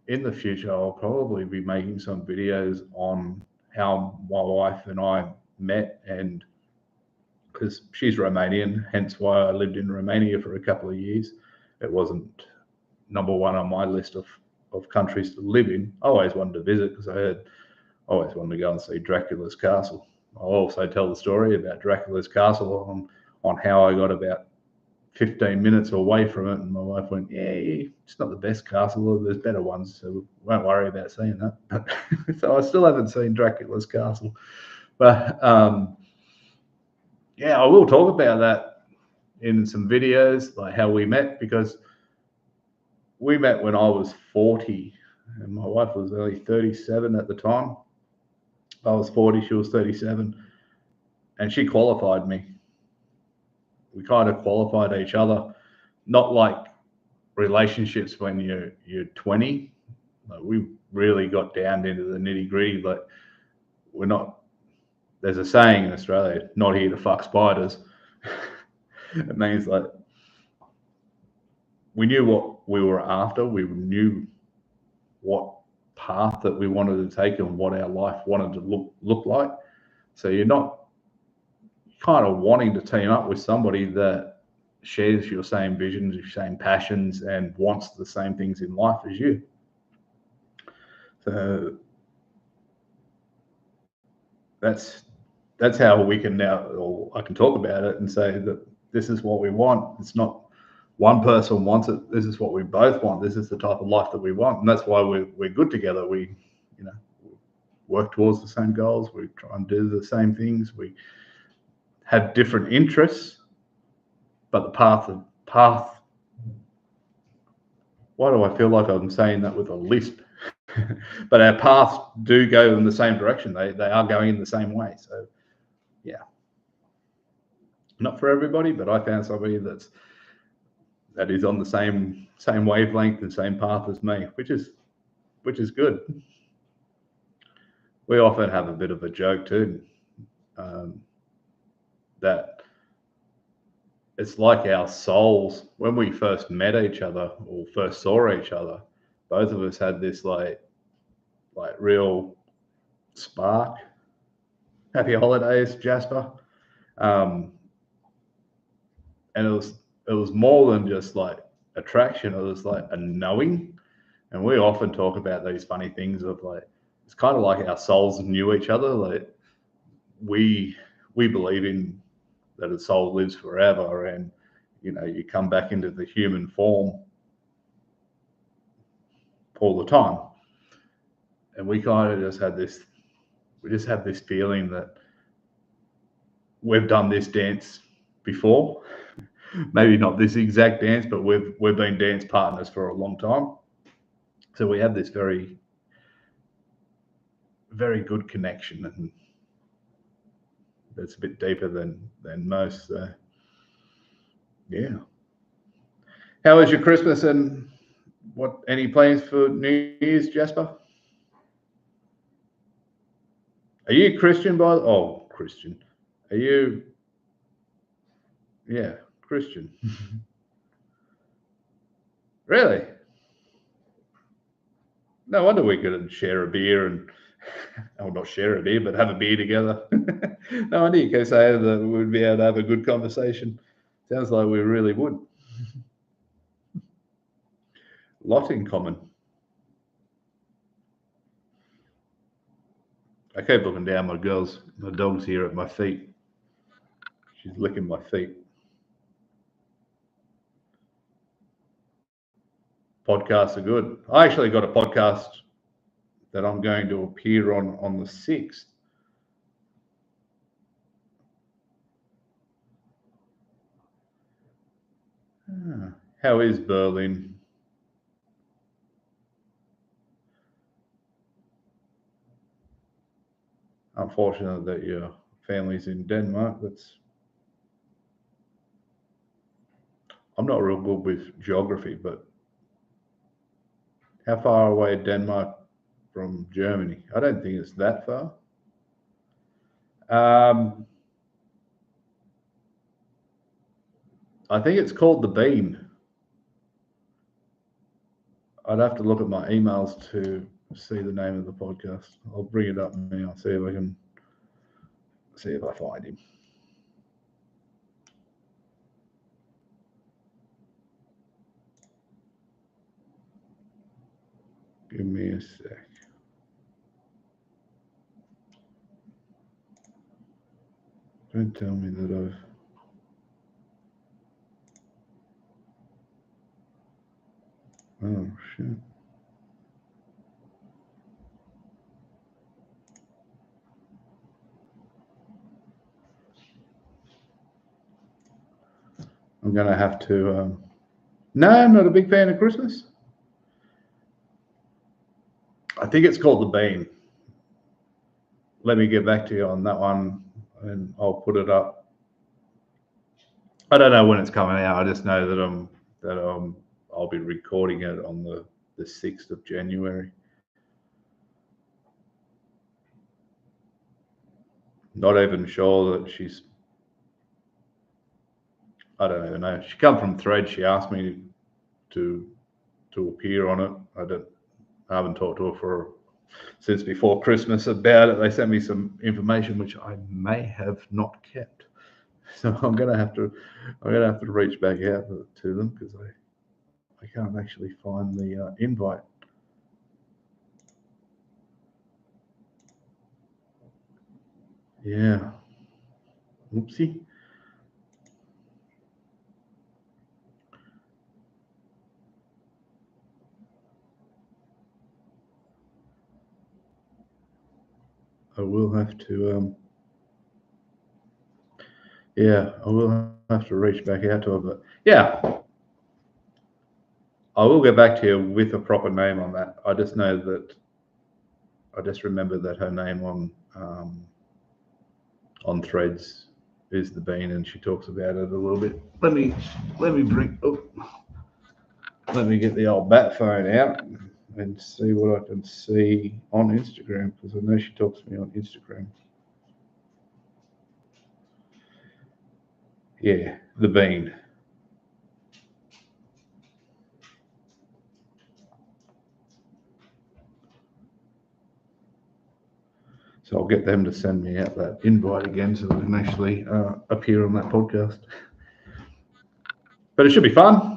in the future, I'll probably be making some videos on how my wife and I met, and because she's Romanian, hence why I lived in Romania for a couple of years. It wasn't number one on my list of countries to live in. I always wanted to visit because I always wanted to go and see Dracula's castle. I'll also tell the story about Dracula's castle on how I got about 15 minutes away from it, and my wife went, yeah, it's not the best castle, there's better ones, so we won't worry about seeing that. So I still haven't seen Dracula's castle, but yeah, I will talk about that in some videos, like how we met, because we met when I was 40 and my wife was only 37 at the time. I was 40, she was 37, and she qualified me. We kind of qualified each other, not like relationships when you're 20. Like, we really got down into the nitty gritty. Like, we're not. There's a saying in Australia: "Not here to fuck spiders." It means like we knew what we were after. We knew what path that we wanted to take and what our life wanted to look like. So you're not kind of wanting to team up with somebody that shares your same visions, your same passions, and wants the same things in life as you. So that's that's how we can now, or I can talk about it and say that this is what we want. It's not one person wants it. This is what we both want. This is the type of life that we want, and that's why we're good together. We, you know, work towards the same goals. We try and do the same things. We have different interests, but the path. Why do I feel like I'm saying that with a lisp? But our paths do go in the same direction. They are going in the same way. So, yeah, not for everybody, but I found somebody that is on the same wavelength and same path as me, which is good. We often have a bit of a joke too, that it's like our souls, when we first met each other or first saw each other, both of us had this like real spark. Happy holidays, Jasper. And it was more than just like attraction. It was like a knowing. And we often talk about these funny things of like, it's kind of like our souls knew each other. Like we believe in that a soul lives forever, and you come back into the human form all the time. And we kind of just have this feeling that we've done this dance before. Maybe not this exact dance, but we've been dance partners for a long time. So we have this very, very good connection, and it's a bit deeper than most. Yeah. How was your Christmas, and any plans for New Year's, Jasper? Are you Christian Christian? Are you? Yeah, Christian. Really? No wonder we could share a beer and, well, not share a beer, but have a beer together. No wonder you can say that we'd be able to have a good conversation. Sounds like we really would. Lot in common. I keep looking down. My dog's here at my feet. She's licking my feet. Podcasts are good. I actually got a podcast that I'm going to appear on the 6th. How is Berlin? Unfortunate that your family's in Denmark. I'm not real good with geography, but how far away Denmark from Germany? I don't think it's that far. I think it's called The Bean. I'd have to look at my emails to see the name of the podcast. I'll bring it up now, see if I find him. Give me a sec. Don't tell me that oh shit. I'm gonna have to. No, I'm not a big fan of Christmas. I think it's called The Bean. Let me get back to you on that one, and I'll put it up. I don't know when it's coming out. I just know that I'll be recording it on the 6th of January. Not even sure that I don't even know. She come from Thread. She asked me to appear on it. I haven't talked to her since before Christmas about it. They sent me some information which I may have not kept, so I'm gonna have to reach back out to them because I can't actually find the invite. Yeah. Oopsie. I will have to, I will have to reach back out to her, but yeah, I will get back to you with a proper name on that. I just know that, I just remember that her name on Threads is the Bean, and she talks about it a little bit. Let me get the old bat phone out and see what I can see on Instagram, because I know she talks to me on Instagram. Yeah, the Bean. So I'll get them to send me out that invite again so that I can actually appear on that podcast. But it should be fun.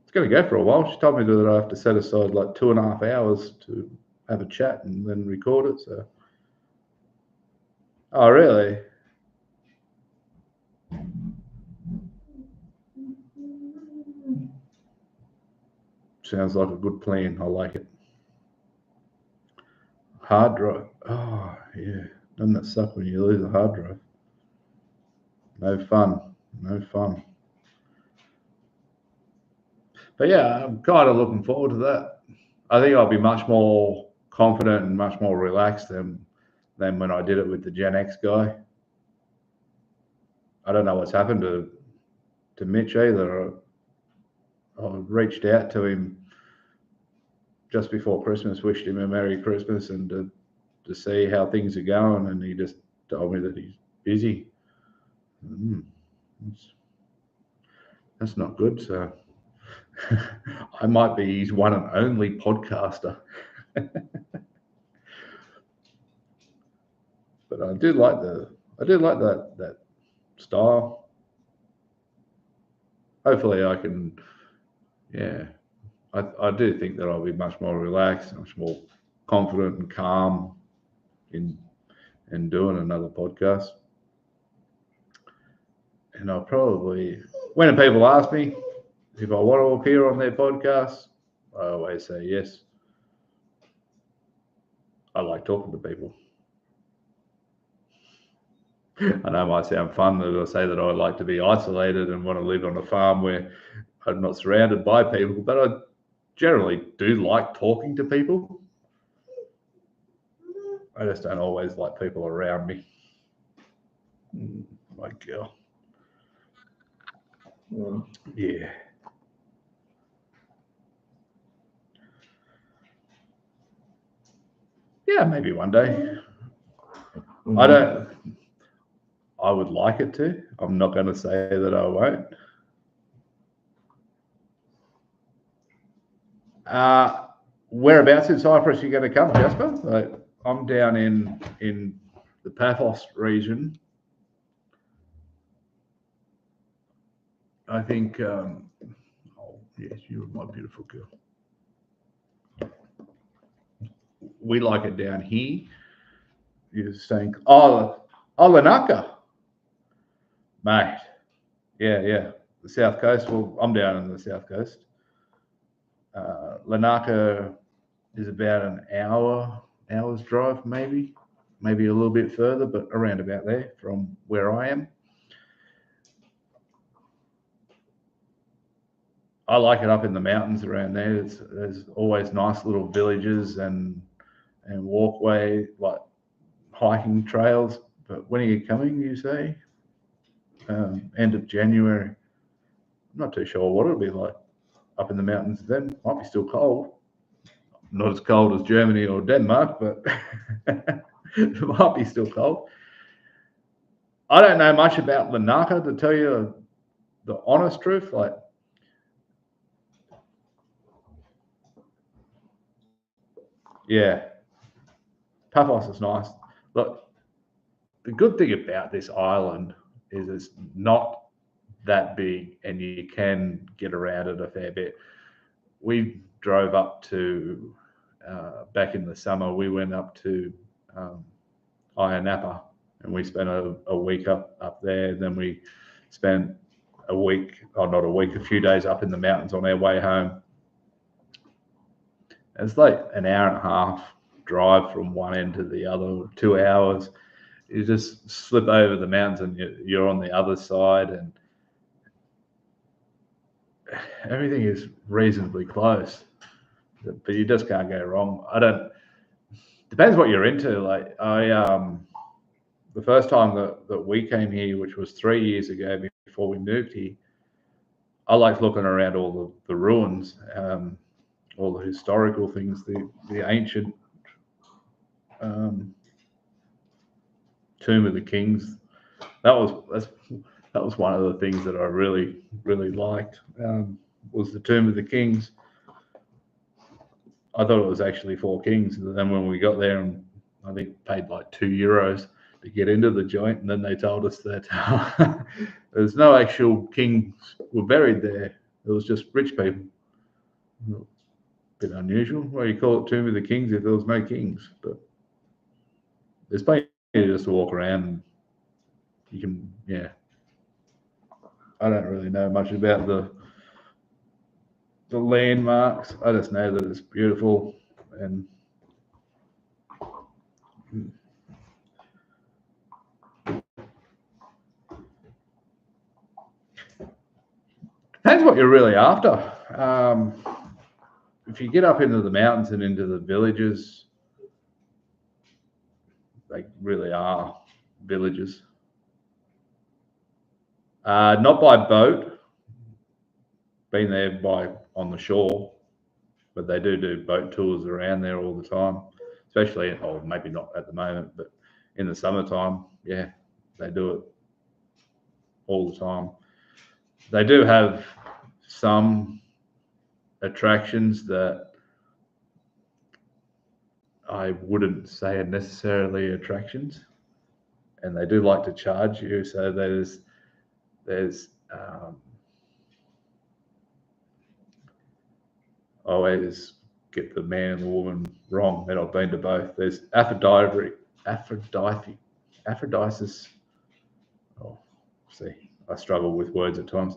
It's going to go for a while. She told me that I have to set aside like 2.5 hours to have a chat and then record it. So, oh really? Sounds like a good plan. I like it. Hard drive. Oh yeah. Doesn't that suck when you lose a hard drive? No fun. No fun. But yeah, I'm kind of looking forward to that. I think I'll be much more confident and much more relaxed than when I did it with the Gen X guy. I don't know what's happened to Mitch either. I reached out to him just before Christmas, wished him a Merry Christmas and to see how things are going, and he just told me that he's busy. That's not good. So I might be his one and only podcaster. But I do like that style. Hopefully I can, yeah. I do think that I'll be much more relaxed, much more confident and calm in doing another podcast. And I'll probably, when people ask me if I want to appear on their podcast, I always say yes. I like talking to people. I know it might sound fun that I say that I like to be isolated and want to live on a farm where I'm not surrounded by people, but I generally do like talking to people. I just don't always like people around me. My girl. Yeah. Yeah, maybe one day. I would like it to. I'm not going to say that I won't. Whereabouts in Cyprus are you going to come, Jasper? Like, I'm down in the Paphos region. I think, oh, yes, you're my beautiful girl. We like it down here. You're saying, Larnaca. Mate. Yeah. The South Coast. Well, I'm down in the South Coast. Larnaca is about an hour's drive, maybe a little bit further, but around about there from where I am. I like it up in the mountains around there. There's always nice little villages and walkway, like hiking trails. But when are you coming, you say? End of January. I'm not too sure what it'll be like up in the mountains then. Might be still cold. Not as cold as Germany or Denmark, but it might be still cold. I don't know much about Larnaca, to tell you the honest truth. Like, yeah, Paphos is nice. Look, the good thing about this island is it's not that big, and you can get around it a fair bit. We drove up to back in the summer. We went up to Ayia Napa and we spent a week up there. Then we spent a week, or not a week, a few days up in the mountains on our way home. It's like an hour and a half drive from one end to the other, 2 hours. You just slip over the mountains and you're on the other side, and everything is reasonably close, but you just can't go wrong. Depends what you're into. Like the first time that we came here, which was 3 years ago before we moved here, I liked looking around all the ruins, all the historical things, the ancient Tomb of the Kings. That was one of the things that I really liked, was the Tomb of the Kings. I thought it was actually 4 kings, and then when we got there, and I think paid like €2 to get into the joint, and then they told us that there's no actual kings were buried there. It was just rich people. A bit unusual. Why you call it Tomb of the Kings if there was no kings? But there's plenty just to walk around, and you can, yeah. I don't really know much about the landmarks. I just know that it's beautiful, and depends what you're really after. If you get up into the mountains and into the villages, they really are villages. Not by boat, been there on the shore, but they do boat tours around there all the time, especially, or maybe not at the moment, but in the summertime, yeah, they do it all the time. They do have some attractions that I wouldn't say are necessarily attractions, and they do like to charge you. So there's I always get the man and the woman wrong, and I've been to both. There's Aphrodisias. Oh, see, I struggle with words at times.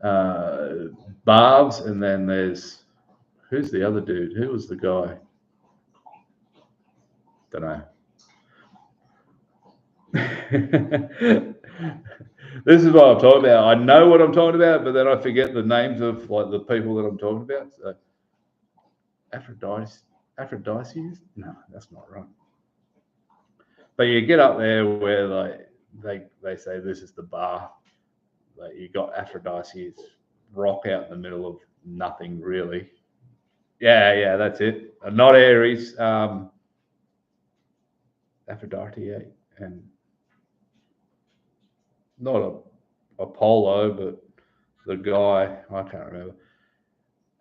Baths, and then there's, who's the other dude? Who was the guy? Don't know. This is what I'm talking about. I know what I'm talking about, but then I forget the names of like the people that I'm talking about. So Aphrodisias? No, that's not right. But you get up there where like they say this is the bar. Like you got Aphrodisias rock out in the middle of nothing really. Yeah, that's it. Not Aries. Aphrodite, and not Apollo, but the guy, I can't remember.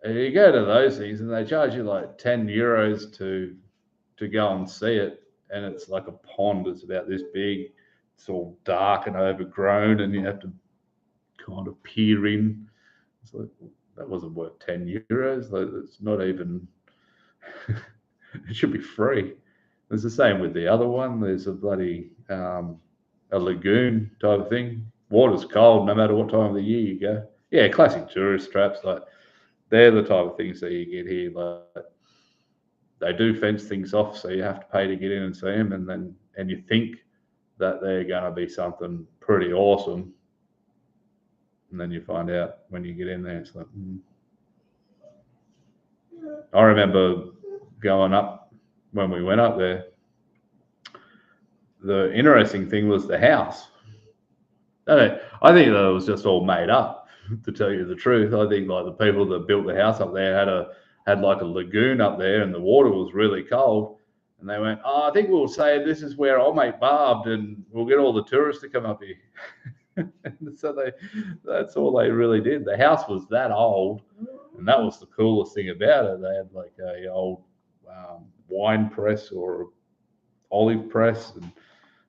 And you go to those things and they charge you like €10 to go and see it, and it's like a pond. It's about this big. It's all dark and overgrown, and you have to kind of peer in. It's like, that wasn't worth €10. Like, it's not even. It should be free. It's the same with the other one. There's a bloody a lagoon type of thing. Water's cold no matter what time of the year you go. Yeah, classic tourist traps. Like, they're the type of things that you get here. Like, they do fence things off, so you have to pay to get in and see them, and you think that they're going to be something pretty awesome, and then you find out when you get in there, it's like. I remember going up when we went up there. The interesting thing was the house. I think that it was just all made up, to tell you the truth. I think like the people that built the house up there had like a lagoon up there, and the water was really cold. And they went, "Oh, I think we'll say this is where I'll make barbed, and we'll get all the tourists to come up here." So that's all they really did. The house was that old, and that was the coolest thing about it. They had like a old wine press or olive press, and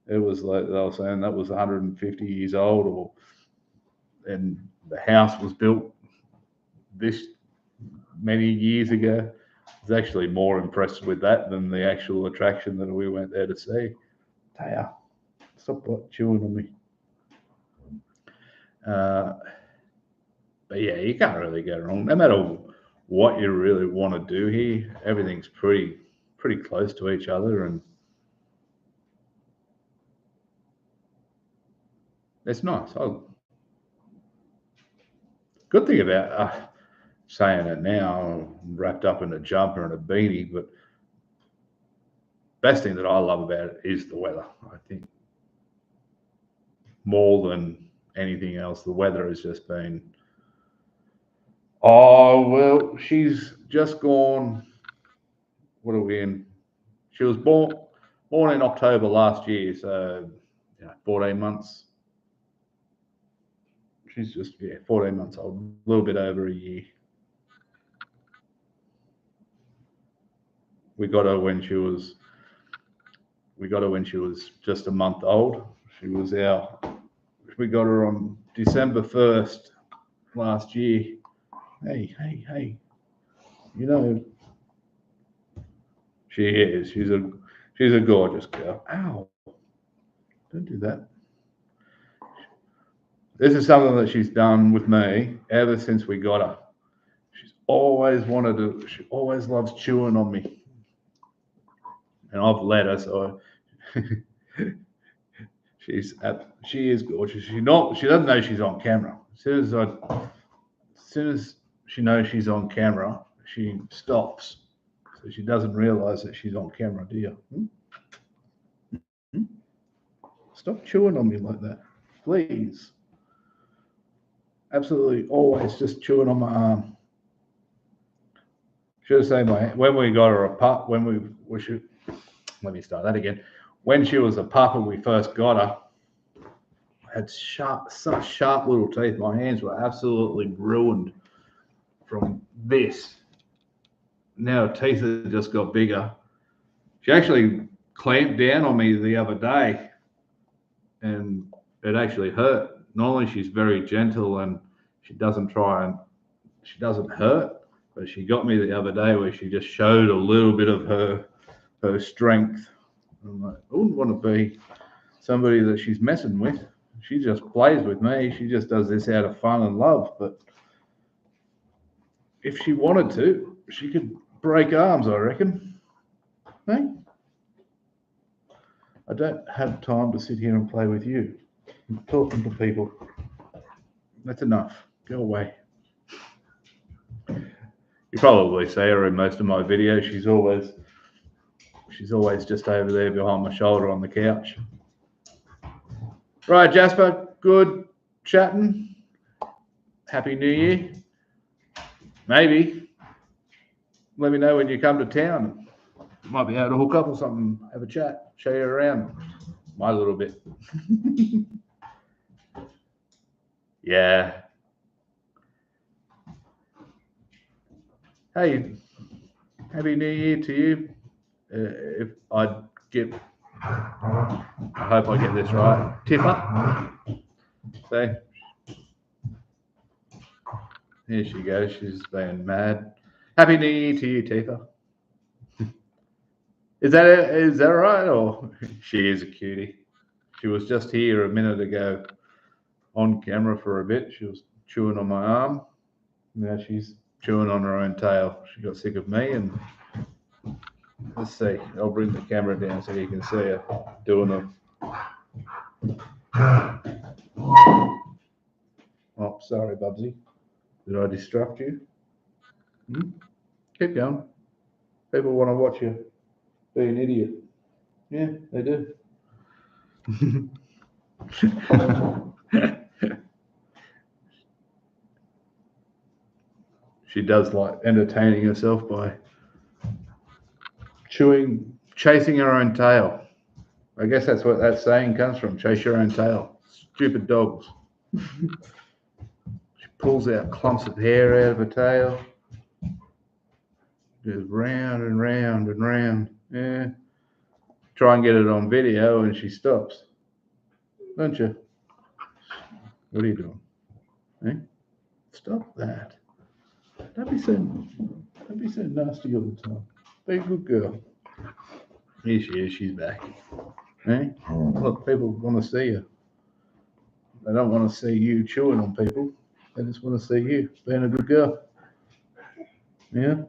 it was like they were saying that was 150 years old, and the house was built this many years ago. I was actually more impressed with that than the actual attraction that we went there to see. Stop chewing on me. But yeah, you can't really go wrong. No matter what you really want to do here, everything's pretty close to each other, and it's nice. Good thing about saying it now, I'm wrapped up in a jumper and a beanie, but best thing that I love about it is the weather. I think more than anything else, the weather has just been. Oh well, she's just gone. What are we in? She was born in October last year, so 14 months. She's just 14 months old, a little bit over a year. We got her when she was just a month old. We got her on December 1st last year. Hey. You know, she is. She's a gorgeous girl. Ow. Don't do that. This is something that she's done with me ever since we got her. She's always she always loves chewing on me. And I've let her, so she is gorgeous. She doesn't know she's on camera. As soon as she knows she's on camera, she stops. So she doesn't realize that she's on camera, do you? Stop chewing on me like that, please. Absolutely always just chewing on my arm. Should have said when we got her a pup, let me start that again. When she was a pup and we first got her, had such sharp little teeth. My hands were absolutely ruined from this. Now her teeth have just got bigger. She actually clamped down on me the other day, and it actually hurt. Normally she's very gentle and she doesn't hurt, but she got me the other day where she just showed a little bit of her strength. I'm like, I wouldn't want to be somebody that she's messing with. She just plays with me. She just does this out of fun and love. But if she wanted to, she could break arms, I reckon. Hey? I don't have time to sit here and play with you. I'm talking to people. That's enough. Go away. You probably see her in most of my videos. She's always just over there behind my shoulder on the couch. Right, Jasper, good chatting. Happy New Year. Maybe. Let me know when you come to town. Might be able to hook up or something, have a chat, show you around my little bit. Yeah. Hey, Happy New Year to you. I hope I get this right. Tipper. So here she goes. She's being mad. Happy New Year to you, Tifa. Is that right? Or she is a cutie. She was just here a minute ago on camera for a bit. She was chewing on my arm. Now she's chewing on her own tail. She got sick of me, and let's see. I'll bring the camera down so you can see her doing them. Oh, sorry, Bubsy. Did I distract you? Keep going. People want to watch you be an idiot. Yeah, they do. She does like entertaining herself by chasing her own tail. I guess that's what that saying comes from, chase your own tail. Stupid dogs. She pulls out clumps of hair out of her tail. Goes round and round and round. Yeah. Try and get it on video and she stops. Don't you? What are you doing? Hey? Stop that. Don't be so nasty all the time. Be a good girl. Here she is, she's back. Eh? Look, people want to see you. They don't want to see you chewing on people. They just want to see you being a good girl. Yeah?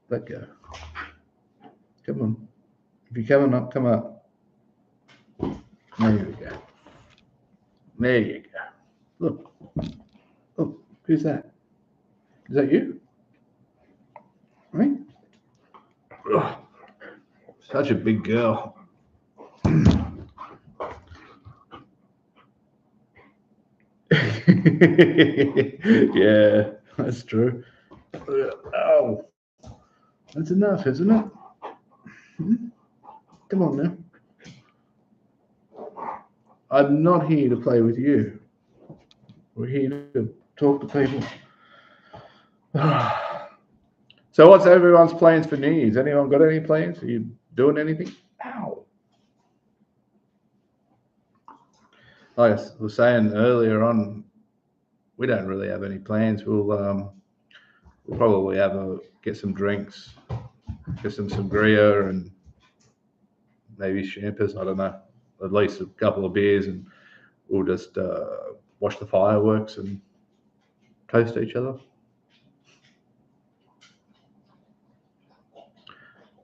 Let go. Come on. If you're coming up, come up. There you go. There you go. Look. Look. Who's that? Is that you? Right? Ugh. Such a big girl. Yeah, that's true. Oh, that's enough, isn't it? Hmm? Come on now. I'm not here to play with you. We're here to talk to people. So, what's everyone's plans for New Year's? Anyone got any plans? Are you doing anything? Ow. Like I was saying earlier on, we don't really have any plans. We'll probably get some drinks, get some sangria and maybe champers. I don't know. At least a couple of beers, and we'll just watch the fireworks and toast each other.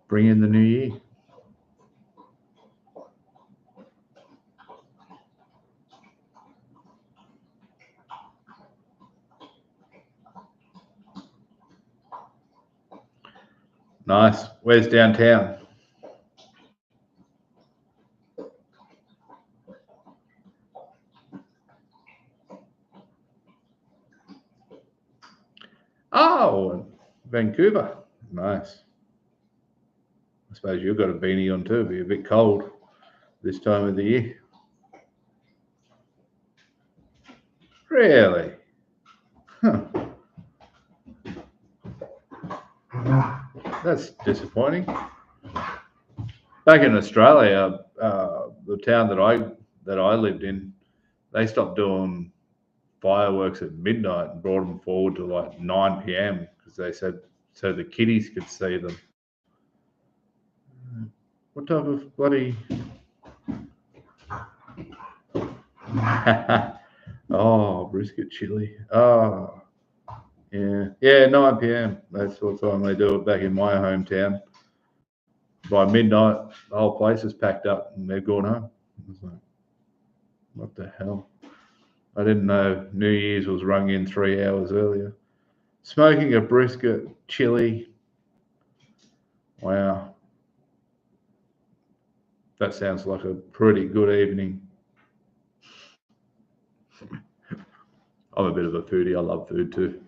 Bring in the new year. Nice. Where's downtown? Oh, Vancouver. Nice. I suppose you've got a beanie on too. It'll be a bit cold this time of the year. Really? Huh. That's disappointing. Back in Australia, the town that I lived in, they stopped doing fireworks at midnight and brought them forward to like 9 p.m. because they said so the kiddies could see them. What type of bloody? Oh, brisket chili. Oh, yeah, 9 p.m. That's what time they do it back in my hometown. By midnight, the whole place is packed up and they're going home. I was like, what the hell? I didn't know New Year's was rung in 3 hours earlier. Smoking a brisket chili. Wow, that sounds like a pretty good evening. I'm a bit of a foodie. I love food too.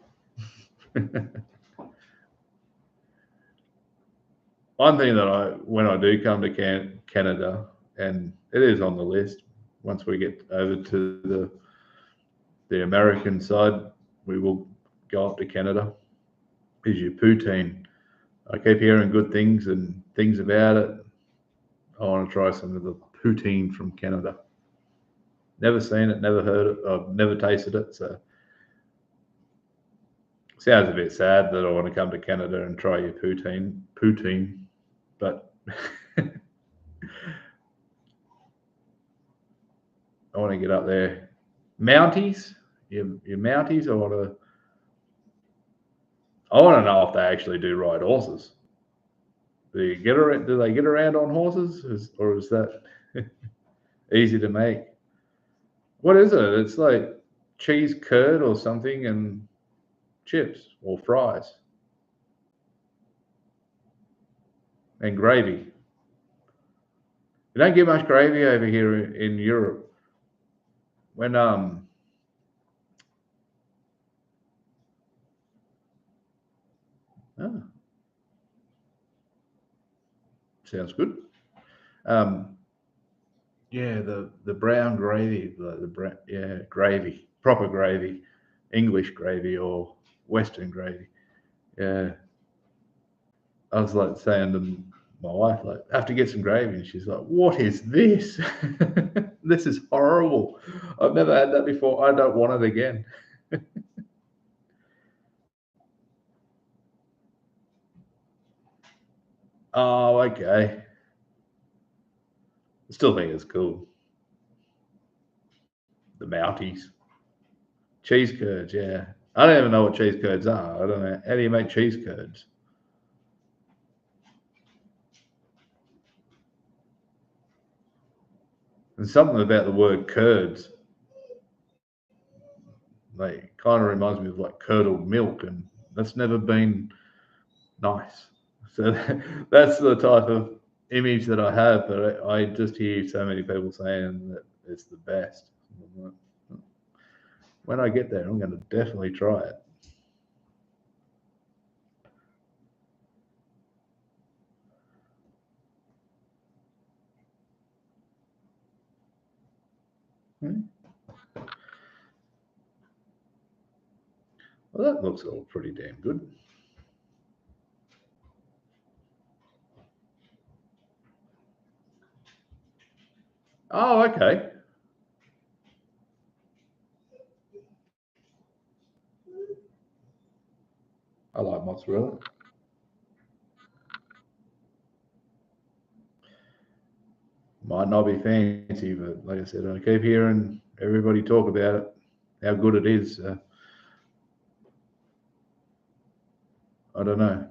One thing when I do come to Canada, and it is on the list, once we get over to the American side, we will go up to Canada, is your poutine. I keep hearing good things and things about it. I want to try some of the poutine from Canada. Never seen it, never heard it, I've never tasted it, so sounds a bit sad that I want to come to Canada and try your poutine, but I want to get up there. Mounties, your Mounties. I want to know if they actually do ride horses. Do they get around on horses, or is that easy to make? What is it? It's like cheese curd or something and chips or fries and gravy. You don't get much gravy over here in Europe. When oh, sounds good. Um, yeah, the brown gravy, yeah, gravy, proper gravy, English gravy or Western gravy. Yeah, I was like saying to my wife, like, I have to get some gravy, and she's like, "What is this? This is horrible. I've never had that before. I don't want it again." Oh, okay. Still think it's cool. The Mounties. Cheese curds, yeah. I don't even know what cheese curds are. I don't know. How do you make cheese curds? There's something about the word curds. Like, kind of reminds me of like curdled milk, and that's never been nice. So that's the type of image that I have, but I just hear so many people saying that it's the best. When I get there, I'm going to definitely try it. Well, that looks all pretty damn good. Oh, okay. I like mozzarella. Might not be fancy, but like I said, I keep hearing everybody talk about it, how good it is. I don't know.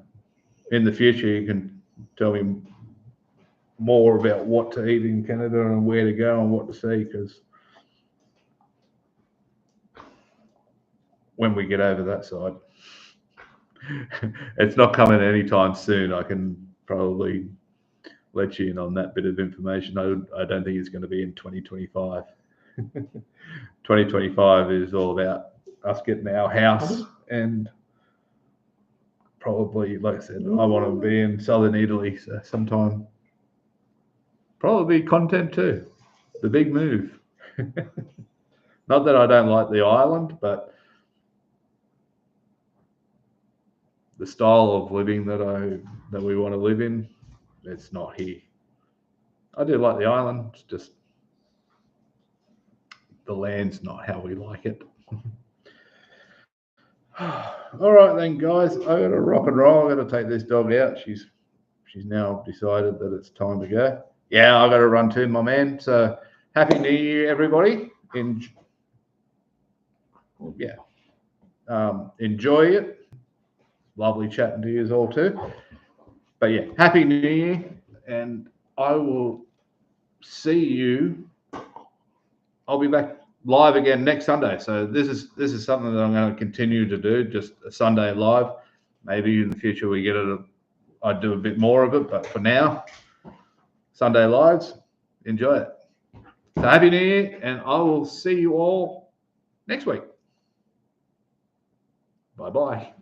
In the future, you can tell me more about what to eat in Canada and where to go and what to see, because when we get over that side, it's not coming anytime soon. I can probably let you in on that bit of information. I don't think it's going to be in 2025. 2025 is all about us getting our house, and probably, like I said, I want to be in southern Italy, so sometime. Probably content too. The big move. Not that I don't like the island, but the style of living that we want to live in, it's not here. I do like the island, it's just the land's not how we like it. All right then, guys. I got to rock and roll. I got to take this dog out. She's now decided that it's time to go. Yeah, I got to run too, my man. So happy New Year, everybody. Enjoy it. Lovely chatting to you all too. But yeah, happy New Year, and I will see you. I'll be back live again next Sunday. So this is something that I'm going to continue to do, just a Sunday live. Maybe in the future we get it. I'd do a bit more of it, but for now, Sunday lives. Enjoy it. So happy New Year, and I will see you all next week. Bye bye.